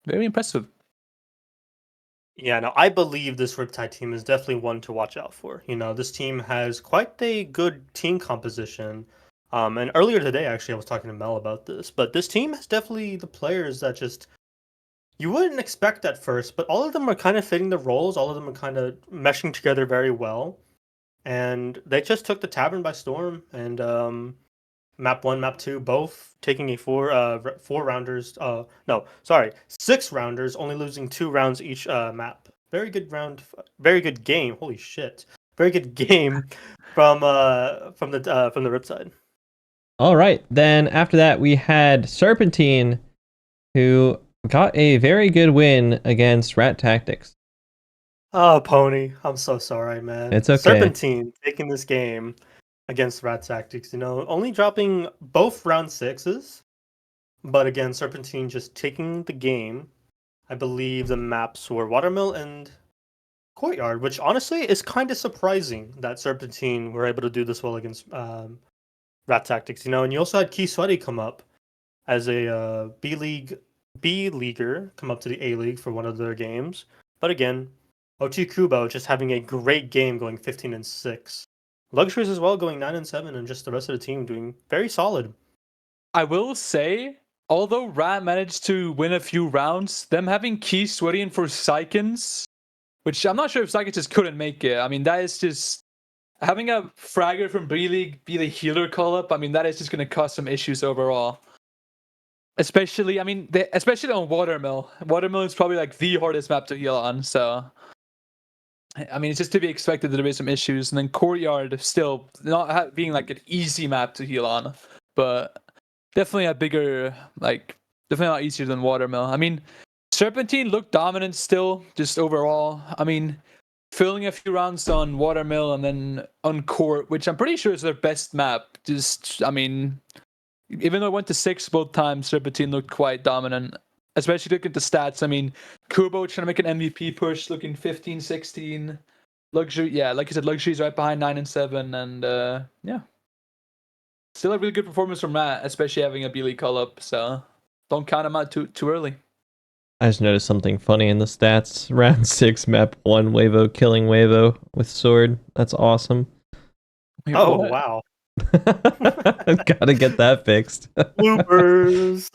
very impressive. Yeah, no, I believe this Riptide team is definitely one to watch out for. This team has quite a good team composition. And earlier today, actually, I was talking to Mel about this, but this team has definitely the players that just you wouldn't expect at first, but all of them are kind of fitting the roles. All of them are kind of meshing together very well. And they just took the Tavern by storm. And map 1, map 2, both taking a 6 rounders, only losing 2 rounds each map. Very good round, very good game. Holy shit. Very good game from the Riptide. All right. Then after that, we had Serpentine, who got a very good win against Rat Tactics. Oh, Pony, I'm so sorry, man. It's okay. Serpentine taking this game against Rat Tactics, only dropping both round 6s. But again, Serpentine just taking the game. I believe the maps were Watermill and Courtyard, which honestly is kind of surprising that Serpentine were able to do this well against Rat Tactics, and you also had Key Sweaty come up as a B leaguer come up to the A League for one of their games. But again, OT Kubo just having a great game going 15-6. Luxuries as well going 9-7, and just the rest of the team doing very solid. I will say, although Rat managed to win a few rounds, them having Key Sweaty in for Sirens, which I'm not sure if Sirens just couldn't make it. I mean, that is just having a fragger from B League be the healer call up. I mean, that is just going to cause some issues overall. Especially, I mean, especially on Watermill. Watermill is probably like the hardest map to heal on. So, I mean, it's just to be expected that there be some issues. And then Courtyard still not being like an easy map to heal on, but definitely a bigger, like, definitely a lot easier than Watermill. I mean, Serpentine looked dominant still, just overall. I mean, filling a few rounds on Watermill and then on Court, which I'm pretty sure is their best map. Just, I mean, even though it went to 6 both times, Serpentine looked quite dominant. Especially looking at the stats. I mean, Kubo trying to make an MVP push, looking 15-16. Luxury, yeah, like you said, Luxury's right behind 9-7, and yeah. Still a really good performance from Matt, especially having a B League call up, so don't count him out too early. I just noticed something funny in the stats. Round 6, map 1, Wavo killing Wavo with sword. That's awesome. Wait, Oh, what? wow. Gotta get that fixed. Bloopers.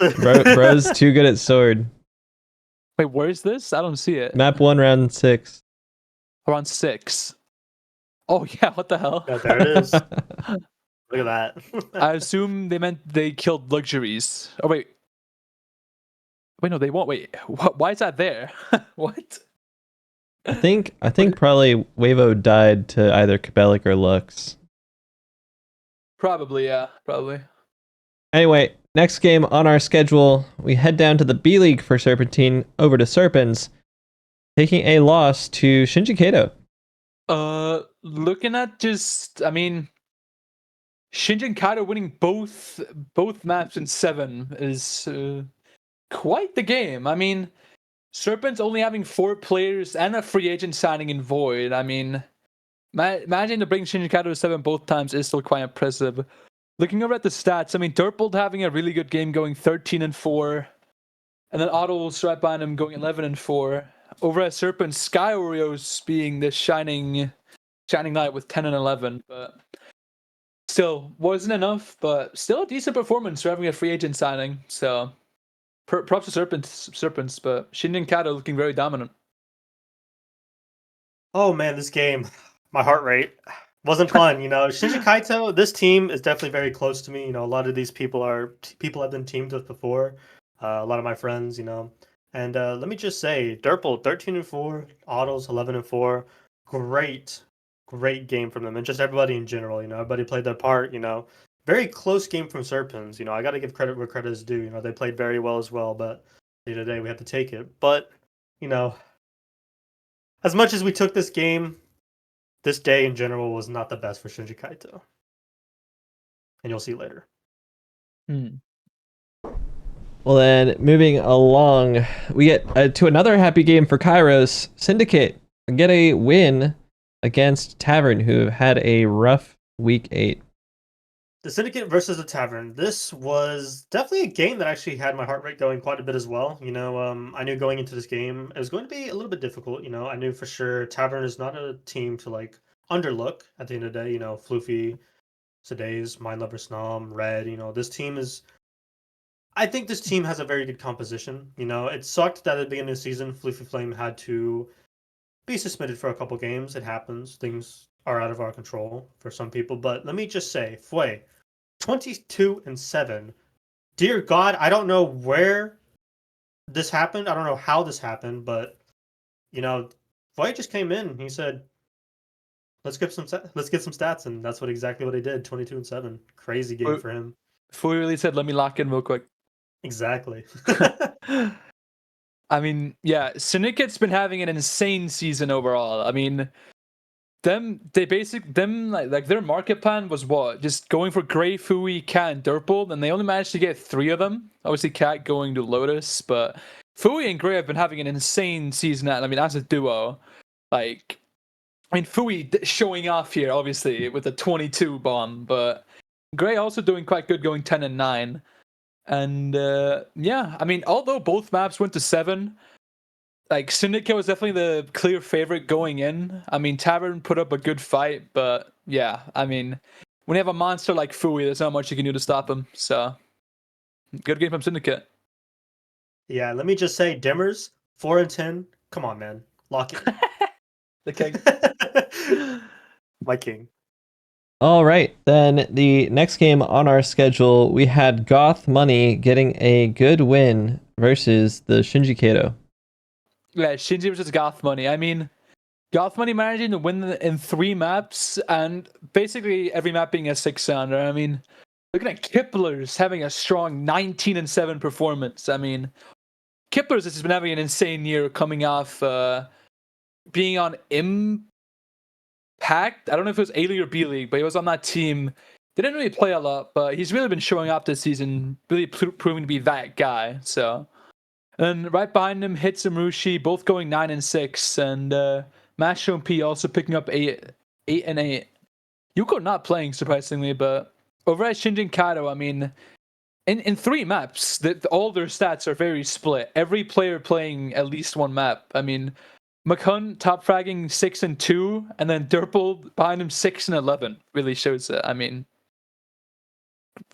Bro's too good at sword. Wait, where's this? I don't see it. Map 1, round 6. Around 6. Oh, yeah, what the hell? Yeah, there it is. Look at that. I assume they meant they killed Luxuries. Oh, wait. Wait, no, they won't. Wait, why is that there? What? I think probably Wavo died to either Kabelic or Lux. Probably, yeah, probably. Anyway, next game on our schedule, we head down to the B League for Serpentine, over to Serpens, taking a loss to Shinjikeito. Looking at just, I mean, Shinjikeito winning both maps in 7 is quite the game. I mean, Serpents only having 4 players and a free agent signing in Void. I mean, managing to bring Shinjikeito to 7 both times is still quite impressive. Looking over at the stats, I mean, Dirtbolt having a really good game going 13-4, and then Otto's right behind him going 11-4. Over at Serpents, Sky Oreos being the shining light with 10-11, but still wasn't enough. But still a decent performance for having a free agent signing. So props to Serpents, but Shinjikeito looking very dominant. Oh man, this game, my heart rate wasn't fun. Shinjikeito, this team is definitely very close to me. A lot of these people I've been teamed with before. A lot of my friends, And let me just say, Dirtbolt 13-4, Autos 11-4. Great game from them, and just everybody in general. Everybody played their part. Very close game from Serpens. I got to give credit where credit is due. They played very well as well, but today we had to take it. But as much as we took this game, this day in general was not the best for Shinjikeito, and you'll see later. Well then, moving along, we get to another happy game for Kairos. Syndicate get a win against Tavern, who had a rough week 8. The Syndicate versus the Tavern. This was definitely a game that actually had my heart rate going quite a bit as well. I knew going into this game it was going to be a little bit difficult. I knew for sure Tavern is not a team to underlook at the end of the day. Floofy, Sadays, Mindlover Snom, Red. This team is. I think this team has a very good composition. It sucked that at the beginning of the season, Floofy Flame had to be suspended for a couple games. It happens. Things are out of our control for some people. But let me just say, Fue, 22-7. Dear God, I don't know where this happened. I don't know how this happened, but Fue just came in. He said, "Let's get some stats," and that's exactly what he did. 22-7. Crazy game for him. Fue really said, "Let me lock in real quick." Exactly. I mean, yeah, Syndicate's been having an insane season overall. I mean, like their market plan was what? Just going for Grey, Fui, Cat, and Dirtbolt, and they only managed to get 3 of them. Obviously, Cat going to Lotus, but Fui and Grey have been having an insane season. I mean, as a duo, like, I mean, Fui showing off here, obviously, with a 22 bomb, but Grey also doing quite good, going 10 and 9. And yeah, I mean, although both maps went to 7, like Syndicate was definitely the clear favorite going in. I mean, Tavern put up a good fight, but yeah, I mean, when you have a monster like Fui, there's not much you can do to stop him. So, good game from Syndicate. Yeah, let me just say, Dimmers 4 and 10. Come on, man, lock it. The king. My king. All right, then the next game on our schedule, we had Goth Money getting a good win versus the Shinjikeito. Yeah, Shinji versus Goth Money. I mean, Goth Money managing to win in 3 maps, and basically every map being a 6-sounder. I mean, looking at Kipler's having a strong 19 and 7 performance. I mean, Kipler's has been having an insane year coming off being on Impact. I don't know if it was A League or B League, but he was on that team. Didn't really play a lot, but he's really been showing up this season, really proving to be that guy. So, and right behind him, Hits and Rushi, both going 9 and 6, and Masho and P also picking up 8 and 8. Yuko not playing surprisingly, but over at Shinjikeito, I mean, in 3 maps, all their stats are very split. Every player playing at least 1 map. I mean, McHun top fragging 6 and 2, and then Dirtbolt behind him 6 and 11. Really shows it. I mean,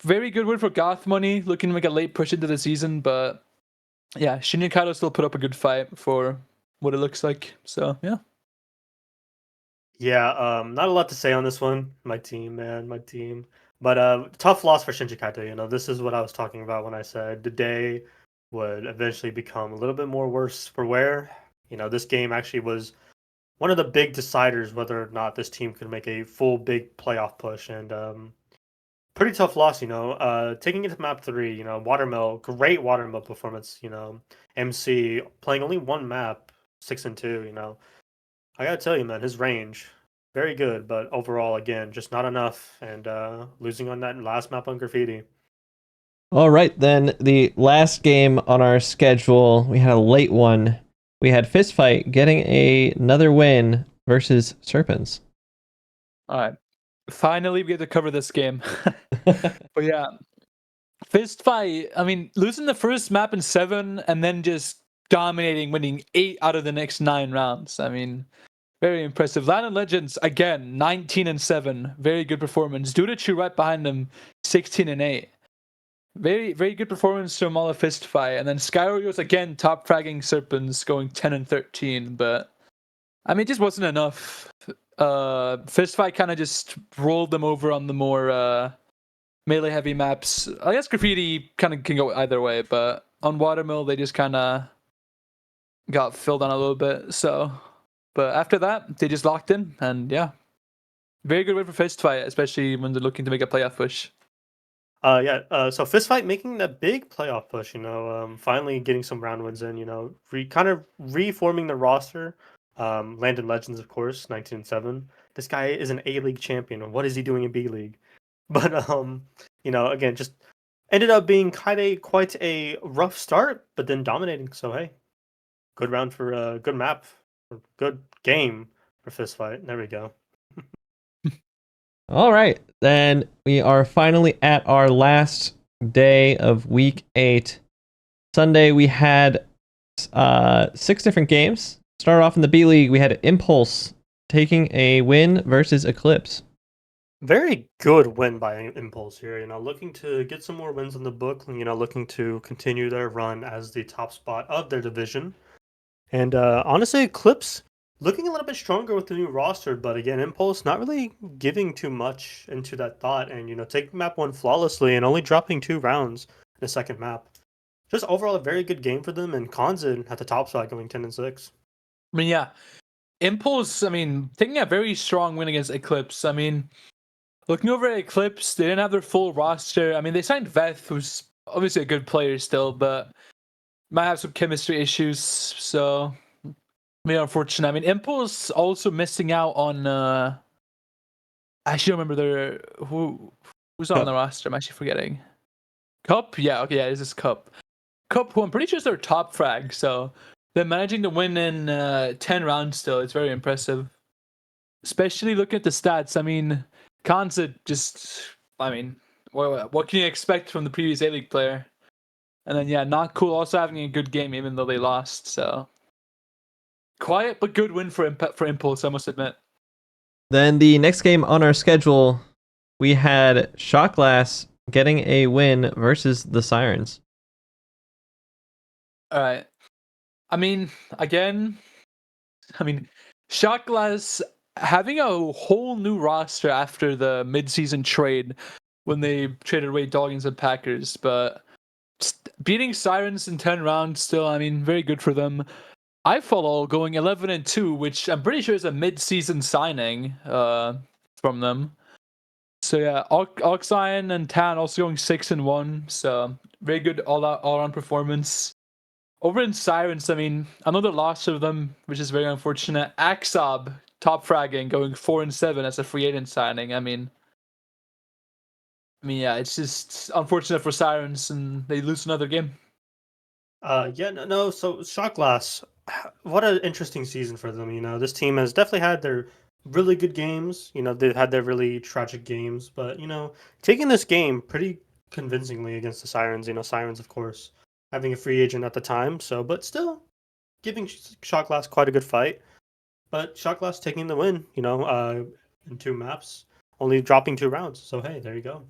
very good win for Goth Money, looking to make a late push into the season, but yeah, Shinjikeito still put up a good fight for what it looks like. So yeah. Yeah, not a lot to say on this one. My team, man, my team. But tough loss for Shinjikeito. You know, this is what I was talking about when I said the day would eventually become a little bit more worse for wear. You know, this game actually was one of the big deciders whether or not this team could make a full big playoff push. And pretty tough loss, you know. Taking it to map 3, you know, Watermill, great Watermill performance, you know. MC playing only 1 map, 6 and 2, you know. I gotta tell you, man, his range, very good, but overall, again, just not enough. And losing on that last map on Graffiti. All right, then the last game on our schedule, we had a late one. We had Fistfight getting another win versus Serpens. All right. Finally, we get to cover this game. But yeah, Fistfight, I mean, losing the first map in 7 and then just dominating, winning 8 out of the next 9 rounds. I mean, very impressive. Land and Legends, again, 19 and 7. Very good performance. Dudachu right behind them, 16 and 8. Very, very good performance from all of Fistfight. And then Skyro's again top fragging Serpens, going 10 and 13. But I mean, it just wasn't enough. Fistfight kind of just rolled them over on the more melee heavy maps. I guess Graffiti kind of can go either way, but on Watermill they just kind of got filled on a little bit. So, but after that they just locked in, and yeah, very good win for Fistfight, especially when they're looking to make a playoff push. So Fistfight making that big playoff push, you know, finally getting some round wins in, you know, kind of reforming the roster. Landon Legends, of course, 19 and 7. This guy is an A League champion. What is he doing in B League? But you know, again, just ended up being quite a rough start, but then dominating. So hey, good round for a good map, good game for Fistfight. There we go. All right, then we are finally at our last day of week 8. Sunday, we had 6 different games. Started off in the B League, we had Impulse taking a win versus Eclipse. Very good win by Impulse here. You know, looking to get some more wins in the book. You know, looking to continue their run as the top spot of their division. And honestly, Eclipse looking a little bit stronger with the new roster, but again, Impulse not really giving too much into that thought, and you know, taking map 1 flawlessly and only dropping 2 rounds in the second map. Just overall a very good game for them, and Kanzan at the top spot going 10 and 6. I mean, yeah, Impulse, I mean, taking a very strong win against Eclipse. I mean, looking over at Eclipse, they didn't have their full roster. I mean, they signed Veth, who's obviously a good player still, but might have some chemistry issues, so very unfortunate. I mean, Impulse also missing out on. I actually don't remember who's on Cup. the roster. I'm actually forgetting. Cup, yeah, okay, yeah, this is Cup. Cup, who I'm pretty sure is their top frag, so they're managing to win in 10 rounds still. It's very impressive. Especially looking at the stats. I mean, Kansa just, I mean, what can you expect from the previous A-League player? And then, yeah, Not Cool also having a good game even though they lost, so. Quiet but good win for Impulse, I must admit. Then the next game on our schedule, we had Shot Glass getting a win versus the Sirens. All right. I mean, again, Shot Glass having a whole new roster after the mid-season trade when they traded away Doggins and Packers, but beating Sirens in 10 rounds still, I mean, very good for them. I follow going 11-2, which I'm pretty sure is a mid-season signing from them. So yeah, Oxion and Tan also going 6-1, so very good all-around performance. Over in Sirens, I mean, another loss of them, which is very unfortunate. Axob top fragging, going 4-7 as a free agent signing. I mean, yeah, it's just unfortunate for Sirens, and they lose another game. So Shot Glass, what an interesting season for them. You know, this team has definitely had their really good games. You know, they've had their really tragic games, but you know, taking this game pretty convincingly against the Sirens. You know, Sirens, of course, having a free agent at the time, but still giving Shot Glass quite a good fight. But Shot Glass taking the win. You know, in 2 maps, only dropping 2 rounds. So hey, there you go.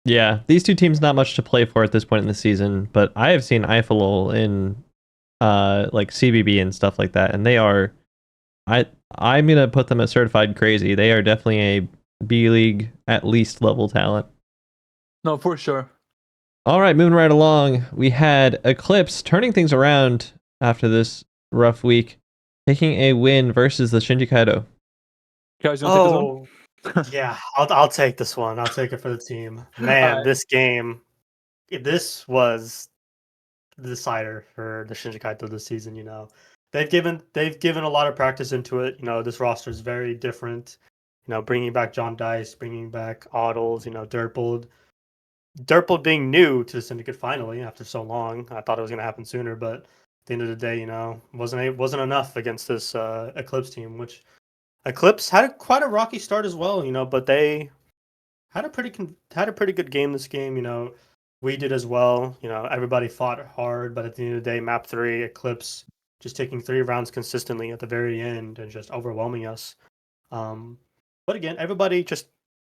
Yeah, these two teams not much to play for at this point in the season, but I have seen Eiffelol in like CBB and stuff like that, and they are I'm gonna put them as certified crazy. They are definitely a B League at least level talent. No, for sure. All right, moving right along, we had Eclipse turning things around after this rough week, taking a win versus the Shinjikeito. Guys, you want to take this one? Yeah, I'll take this one. I'll take it for the team. Man, Alright. this game, this was the decider for the Shinjikeito this season. You know, they've given a lot of practice into it. You know, this roster is very different. You know, bringing back John Dice, bringing back Oddles. You know, Dirtbold being new to the Syndicate finally after so long. I thought it was going to happen sooner, but at the end of the day, you know, wasn't enough against this Eclipse team, which. Eclipse had quite a rocky start as well, you know, but they had a pretty good game this game. You know, we did as well. You know, everybody fought hard, but at the end of the day, map 3, Eclipse just taking 3 rounds consistently at the very end and just overwhelming us. But again, everybody just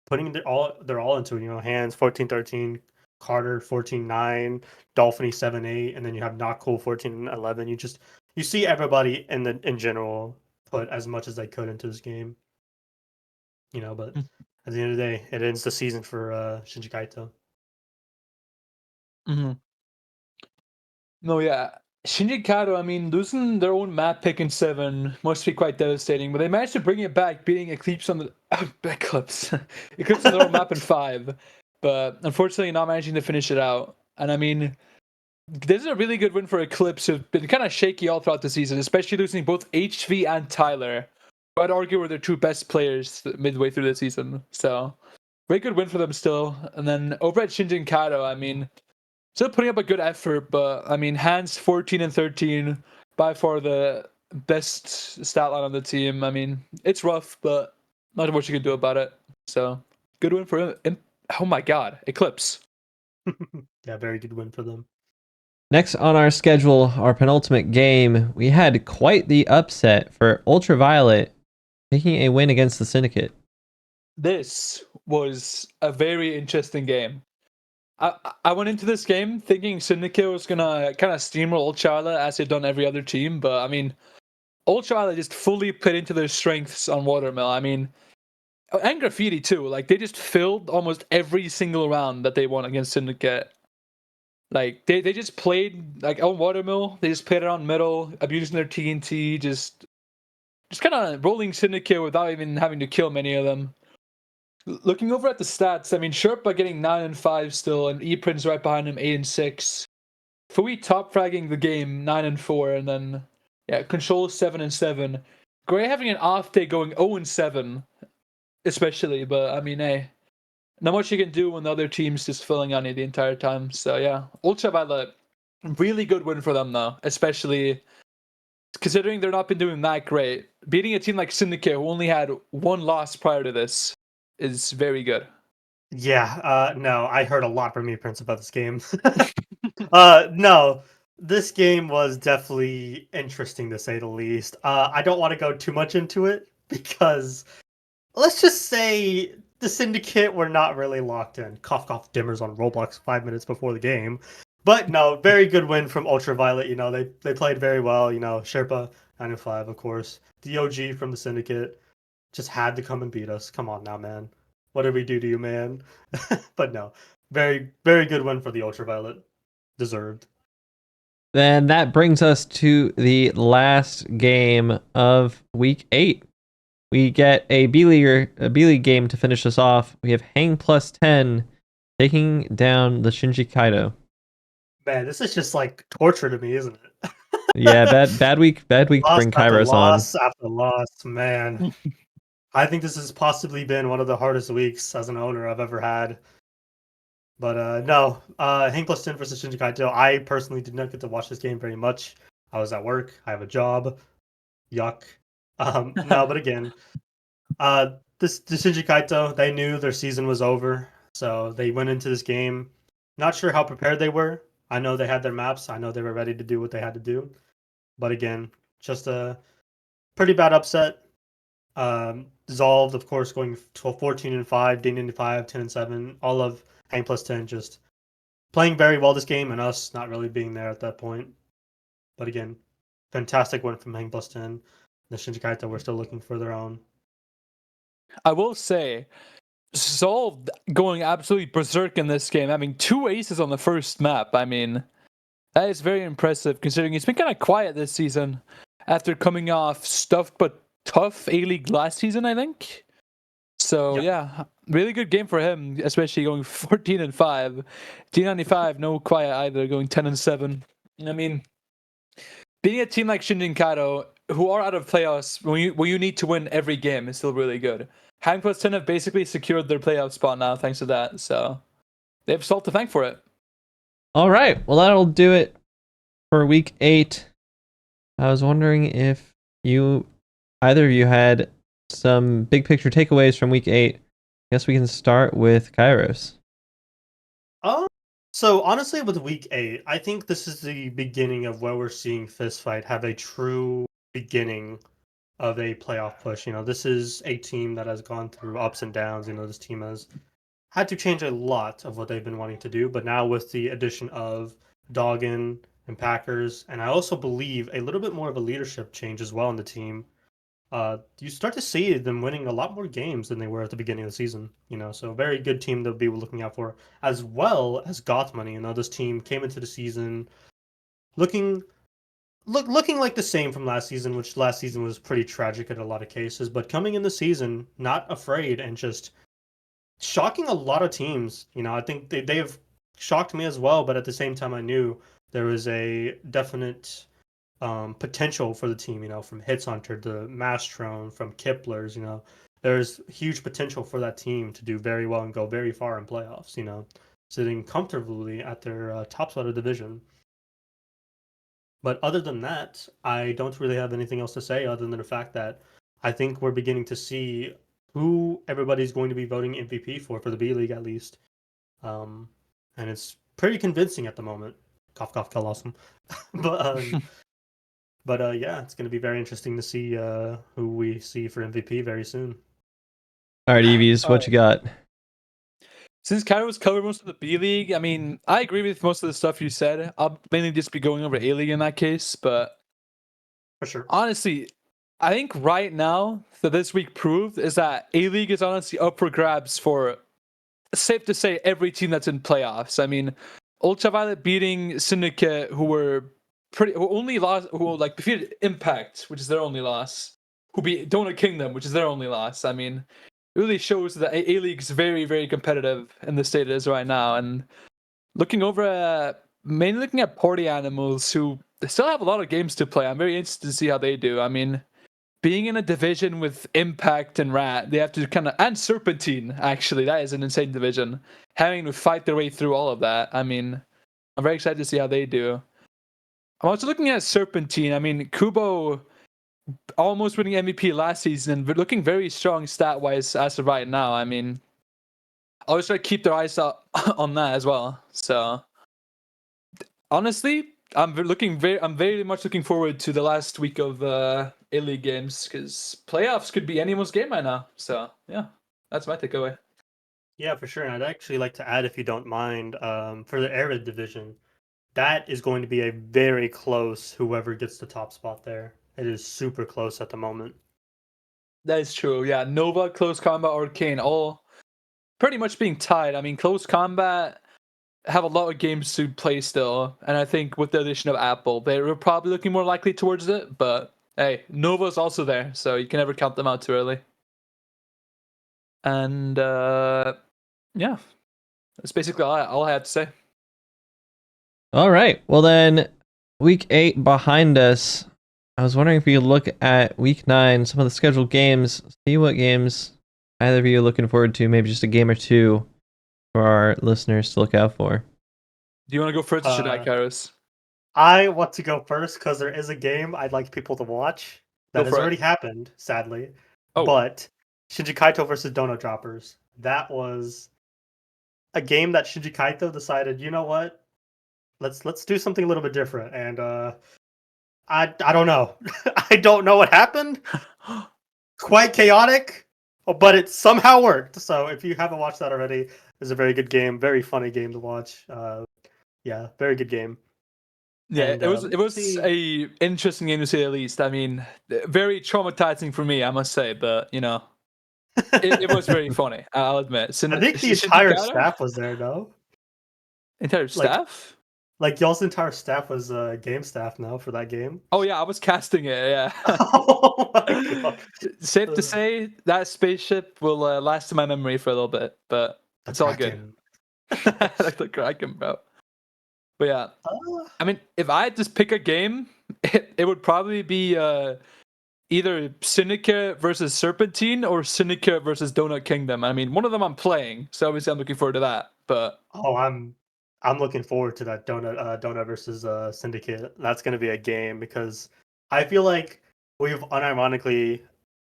putting their all into it. You know, Hands 14-13, Carter 14-9, Dolphiny 7-8, and then you have Not Cool 14-11. You see everybody in general put as much as they could into this game. You know, but at the end of the day, it ends the season for Shinjikeito. Mm-hmm. No, yeah. Shinjikeito, I mean, losing their own map pick in 7 must be quite devastating, but they managed to bring it back, beating Eclipse on the Eclipse. Eclipse on their own map in 5, but unfortunately not managing to finish it out. And I mean, this is a really good win for Eclipse, who've been kind of shaky all throughout the season, especially losing both HV and Tyler, who I'd argue were their 2 best players midway through the season. So, very good win for them still. And then over at Shinjikeito, I mean, still putting up a good effort, but I mean, Hands 14-13, by far the best stat line on the team. I mean, it's rough, but not much you can do about it. So, good win for him. Oh my god, Eclipse. Yeah, very good win for them. Next on our schedule, our penultimate game, we had quite the upset for Ultraviolet taking a win against the Syndicate. This was a very interesting game. I went into this game thinking Syndicate was gonna kind of steamroll Ultraviolet as they've done every other team, but I mean, Ultraviolet just fully played into their strengths on Watermill. I mean, and Graffiti too. Like, they just filled almost every single round that they won against Syndicate. Like, they just played like on Watermill. They just played around middle, abusing their TNT, just kind of rolling Syndicate without even having to kill many of them. Looking over at the stats, I mean, Sherpa getting 9-5 still, and Eprin's right behind him, 8-6. Fui top fragging the game 9-4, and then Control 7-7. Gray having an off day going 0-7, especially. But I mean, hey, not much you can do when the other team's just filling on you the entire time. So yeah, Ultraviolet, really good win for them though, especially considering they're not been doing that great. Beating a team like Syndicate, who only had one loss prior to this, is very good. Yeah, no, I heard a lot from you, Prince, about this game. No, this game was definitely interesting to say the least. I don't want to go too much into it because let's just say the Syndicate were not really locked in. Cough, cough, dimmers on Roblox 5 minutes before the game. But no, very good win from Ultraviolet. You know, they played very well. You know, Sherpa 9-5, of course. The OG from the Syndicate just had to come and beat us. Come on now, man. What did we do to you, man? But no, very, very good win for the Ultraviolet. Deserved. Then that brings us to the last game of week 8. We get a B-League game to finish us off. We have Hang plus 10 taking down the Shinjikeito. Man, this is just like torture to me, isn't it? Yeah, bad week to bring Kairos on. Loss after loss, man. I think this has possibly been one of the hardest weeks as an owner I've ever had. But no, Hang plus 10 versus Shinjikeito. I personally did not get to watch this game very much. I was at work. I have a job. Yuck. No, but again, the Shinjikeito, they knew their season was over, so they went into this game. Not sure how prepared they were. I know they had their maps. I know they were ready to do what they had to do. But again, just a pretty bad upset. Dissolved, of course, going 14-5, D95, 10-7, all of Hang plus 10 just playing very well this game and us not really being there at that point. But again, fantastic win from Hang plus 10. The Shinjikeito were still looking for their own. I will say, Solved going absolutely berserk in this game, having 2 aces on the first map. I mean, that is very impressive considering he's been kind of quiet this season after coming off stuffed but tough A-League last season, I think. So yeah, really good game for him, especially going 14-5. D95, no quiet either, going 10-7. I mean, being a team like Shinjikeito, who are out of playoffs, when you need to win every game, is still really good. Hang plus 10 have basically secured their playoff spot now, thanks to that. So they have Salt to thank for it. All right, well that'll do it for week 8. I was wondering if either of you had some big picture takeaways from week 8. I guess we can start with Kairos. So honestly, with week 8, I think this is the beginning of where we're seeing Fistfight have a true beginning of a playoff push. You know, this is a team that has gone through ups and downs. You know, this team has had to change a lot of what they've been wanting to do, but now with the addition of Doggin and Packers, and I also believe a little bit more of a leadership change as well in the team, you start to see them winning a lot more games than they were at the beginning of the season. You know, so a very good team to be looking out for, as well as Goth Money. You know, this team came into the season looking like the same from last season, which last season was pretty tragic in a lot of cases, but coming in the season, not afraid and just shocking a lot of teams. You know, I think they have shocked me as well, but at the same time, I knew there was a definite potential for the team, you know, from Hits Hunter to Mastron, from Kipler's, you know, there's huge potential for that team to do very well and go very far in playoffs, you know, sitting comfortably at their top spot of division. But other than that, I don't really have anything else to say other than the fact that I think we're beginning to see who everybody's going to be voting MVP for the B-League at least. And it's pretty convincing at the moment. Cough, cough, kill awesome. But yeah, it's going to be very interesting to see who we see for MVP very soon. All right, Evies, what you got? Since Kairos covered most of the B-League, I mean, I agree with most of the stuff you said. I'll mainly just be going over A-League in that case, but for sure. Honestly, I think right now that this week proved is that A-League is honestly up for grabs for, safe to say, every team that's in playoffs. I mean, Ultraviolet beating Syndicate, who defeated Impact, which is their only loss, who beat Donut Kingdom, which is their only loss. I mean, it really shows that A-League is very, very competitive in the state it is right now. And looking over at mainly looking at party animals who still have a lot of games to play. I'm very interested to see how they do. I mean, being in a division with Impact and Rat, they have to and Serpentine, actually, that is an insane division. Having to fight their way through all of that. I mean, I'm very excited to see how they do. I'm also looking at Serpentine. I mean, Kubo almost winning MVP last season and looking very strong stat-wise as of right now. I mean, I always try to keep their eyes out on that as well. So, honestly, I'm very much looking forward to the last week of A-League games because playoffs could be anyone's game right now. So, yeah, that's my takeaway. Yeah, for sure. And I'd actually like to add, if you don't mind, for the Arid division, that is going to be a very close whoever gets the top spot there. It is super close at the moment. That is true. Yeah, Nova, Close Combat, Arcane, all pretty much being tied. I mean, Close Combat have a lot of games to play still, and I think with the addition of Apple, they were probably looking more likely towards it. But hey, Nova's also there, so you can never count them out too early. And yeah, that's basically all I had to say. All right. Well, then, week 8 behind us. I was wondering if you could look at week 9, some of the scheduled games, see what games either of you are looking forward to, maybe just a game or two for our listeners to look out for. Do you want to go first or should I, Kairos? I want to go first because there is a game I'd like people to watch that has already happened, sadly. Oh. But Shinjikeito versus Donut Droppers. That was a game that Shinjikeito decided, you know what? Let's do something a little bit different. And I don't know. I don't know what happened. Quite chaotic, but it somehow worked. So if you haven't watched that already, it's a very good game, very funny game to watch. Yeah, very good game. Yeah, and, it was a interesting game to say the least. I mean, very traumatizing for me, I must say, but you know, it was very funny. I'll admit. I think the entire staff was there, though. Entire staff? Like y'all's entire staff was game staff now for that game. Oh yeah, I was casting it. Yeah. Oh my God. Safe to say that spaceship will last in my memory for a little bit, but it's all good. Like the Kraken, bro. But yeah, I mean, if I had to pick a game, it would probably be either Syndicate versus Serpentine or Syndicate versus Donut Kingdom. I mean, one of them I'm playing, so obviously I'm looking forward to that. But I'm looking forward to that Donut versus Syndicate. That's going to be a game because I feel like we've unironically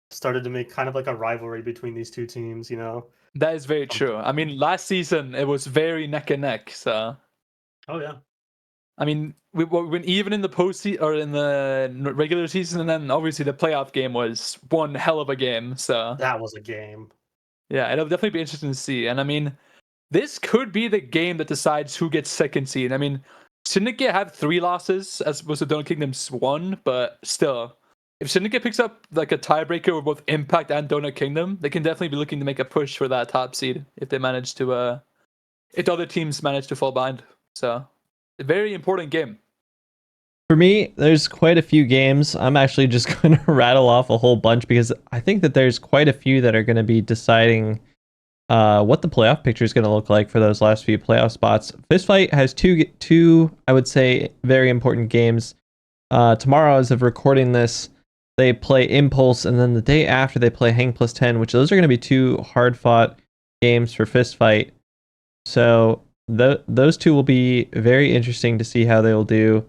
started to make kind of like a rivalry between these two teams, you know? That is very true. I mean, last season it was very neck and neck, so. Oh, yeah. I mean, we went even in the postseason or in the regular season, and then obviously the playoff game was one hell of a game, so. That was a game. Yeah, it'll definitely be interesting to see. And I mean, this could be the game that decides who gets second seed. I mean, Syndicate had 3 losses as opposed to Donut Kingdom's 1, but still, if Syndicate picks up like a tiebreaker with both Impact and Donut Kingdom, they can definitely be looking to make a push for that top seed if they manage to, if the other teams manage to fall behind. So, a very important game. For me, there's quite a few games. I'm actually just going to rattle off a whole bunch because I think that there's quite a few that are going to be deciding what the playoff picture is going to look like for those last few playoff spots. Fistfight has two, I would say, very important games. Tomorrow, as of recording this, they play Impulse, and then the day after they play Hang Plus 10, which those are going to be 2 hard-fought games for Fistfight. So those 2 will be very interesting to see how they will do.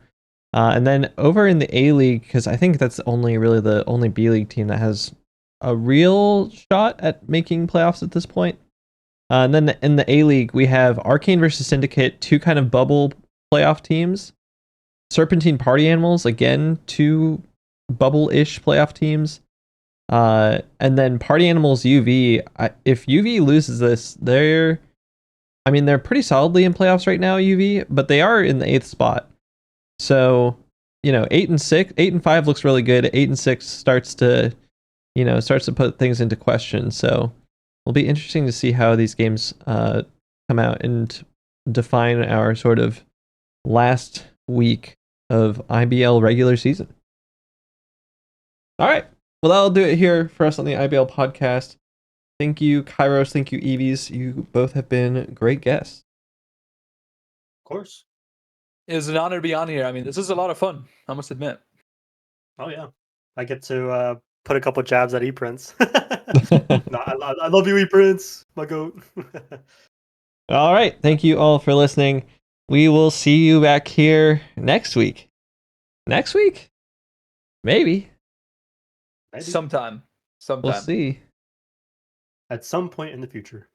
And then over in the A-League, because I think that's only really the only B-League team that has a real shot at making playoffs at this point. And then in the A-League, we have Arcane versus Syndicate, 2 kind of bubble playoff teams. Serpentine Party Animals, again, 2 bubble-ish playoff teams. And then Party Animals UV. If UV loses this, they're pretty solidly in playoffs right now, UV, but they are in the 8th spot. So, 8 and 5 looks really good. 8 and 6 starts to put things into question. So it'll be interesting to see how these games come out and define our sort of last week of IBL regular season. All right. Well, that'll do it here for us on the IBL podcast. Thank you, Kairos. Thank you, Eevees. You both have been great guests. Of course. It was an honor to be on here. I mean, this is a lot of fun, I must admit. Oh yeah, I get to put a couple jabs at ePrince. No, I love you, ePrince, my goat. All right. Thank you all for listening. We will see you back here next week. Next week? Maybe. Sometime. We'll see. At some point in the future.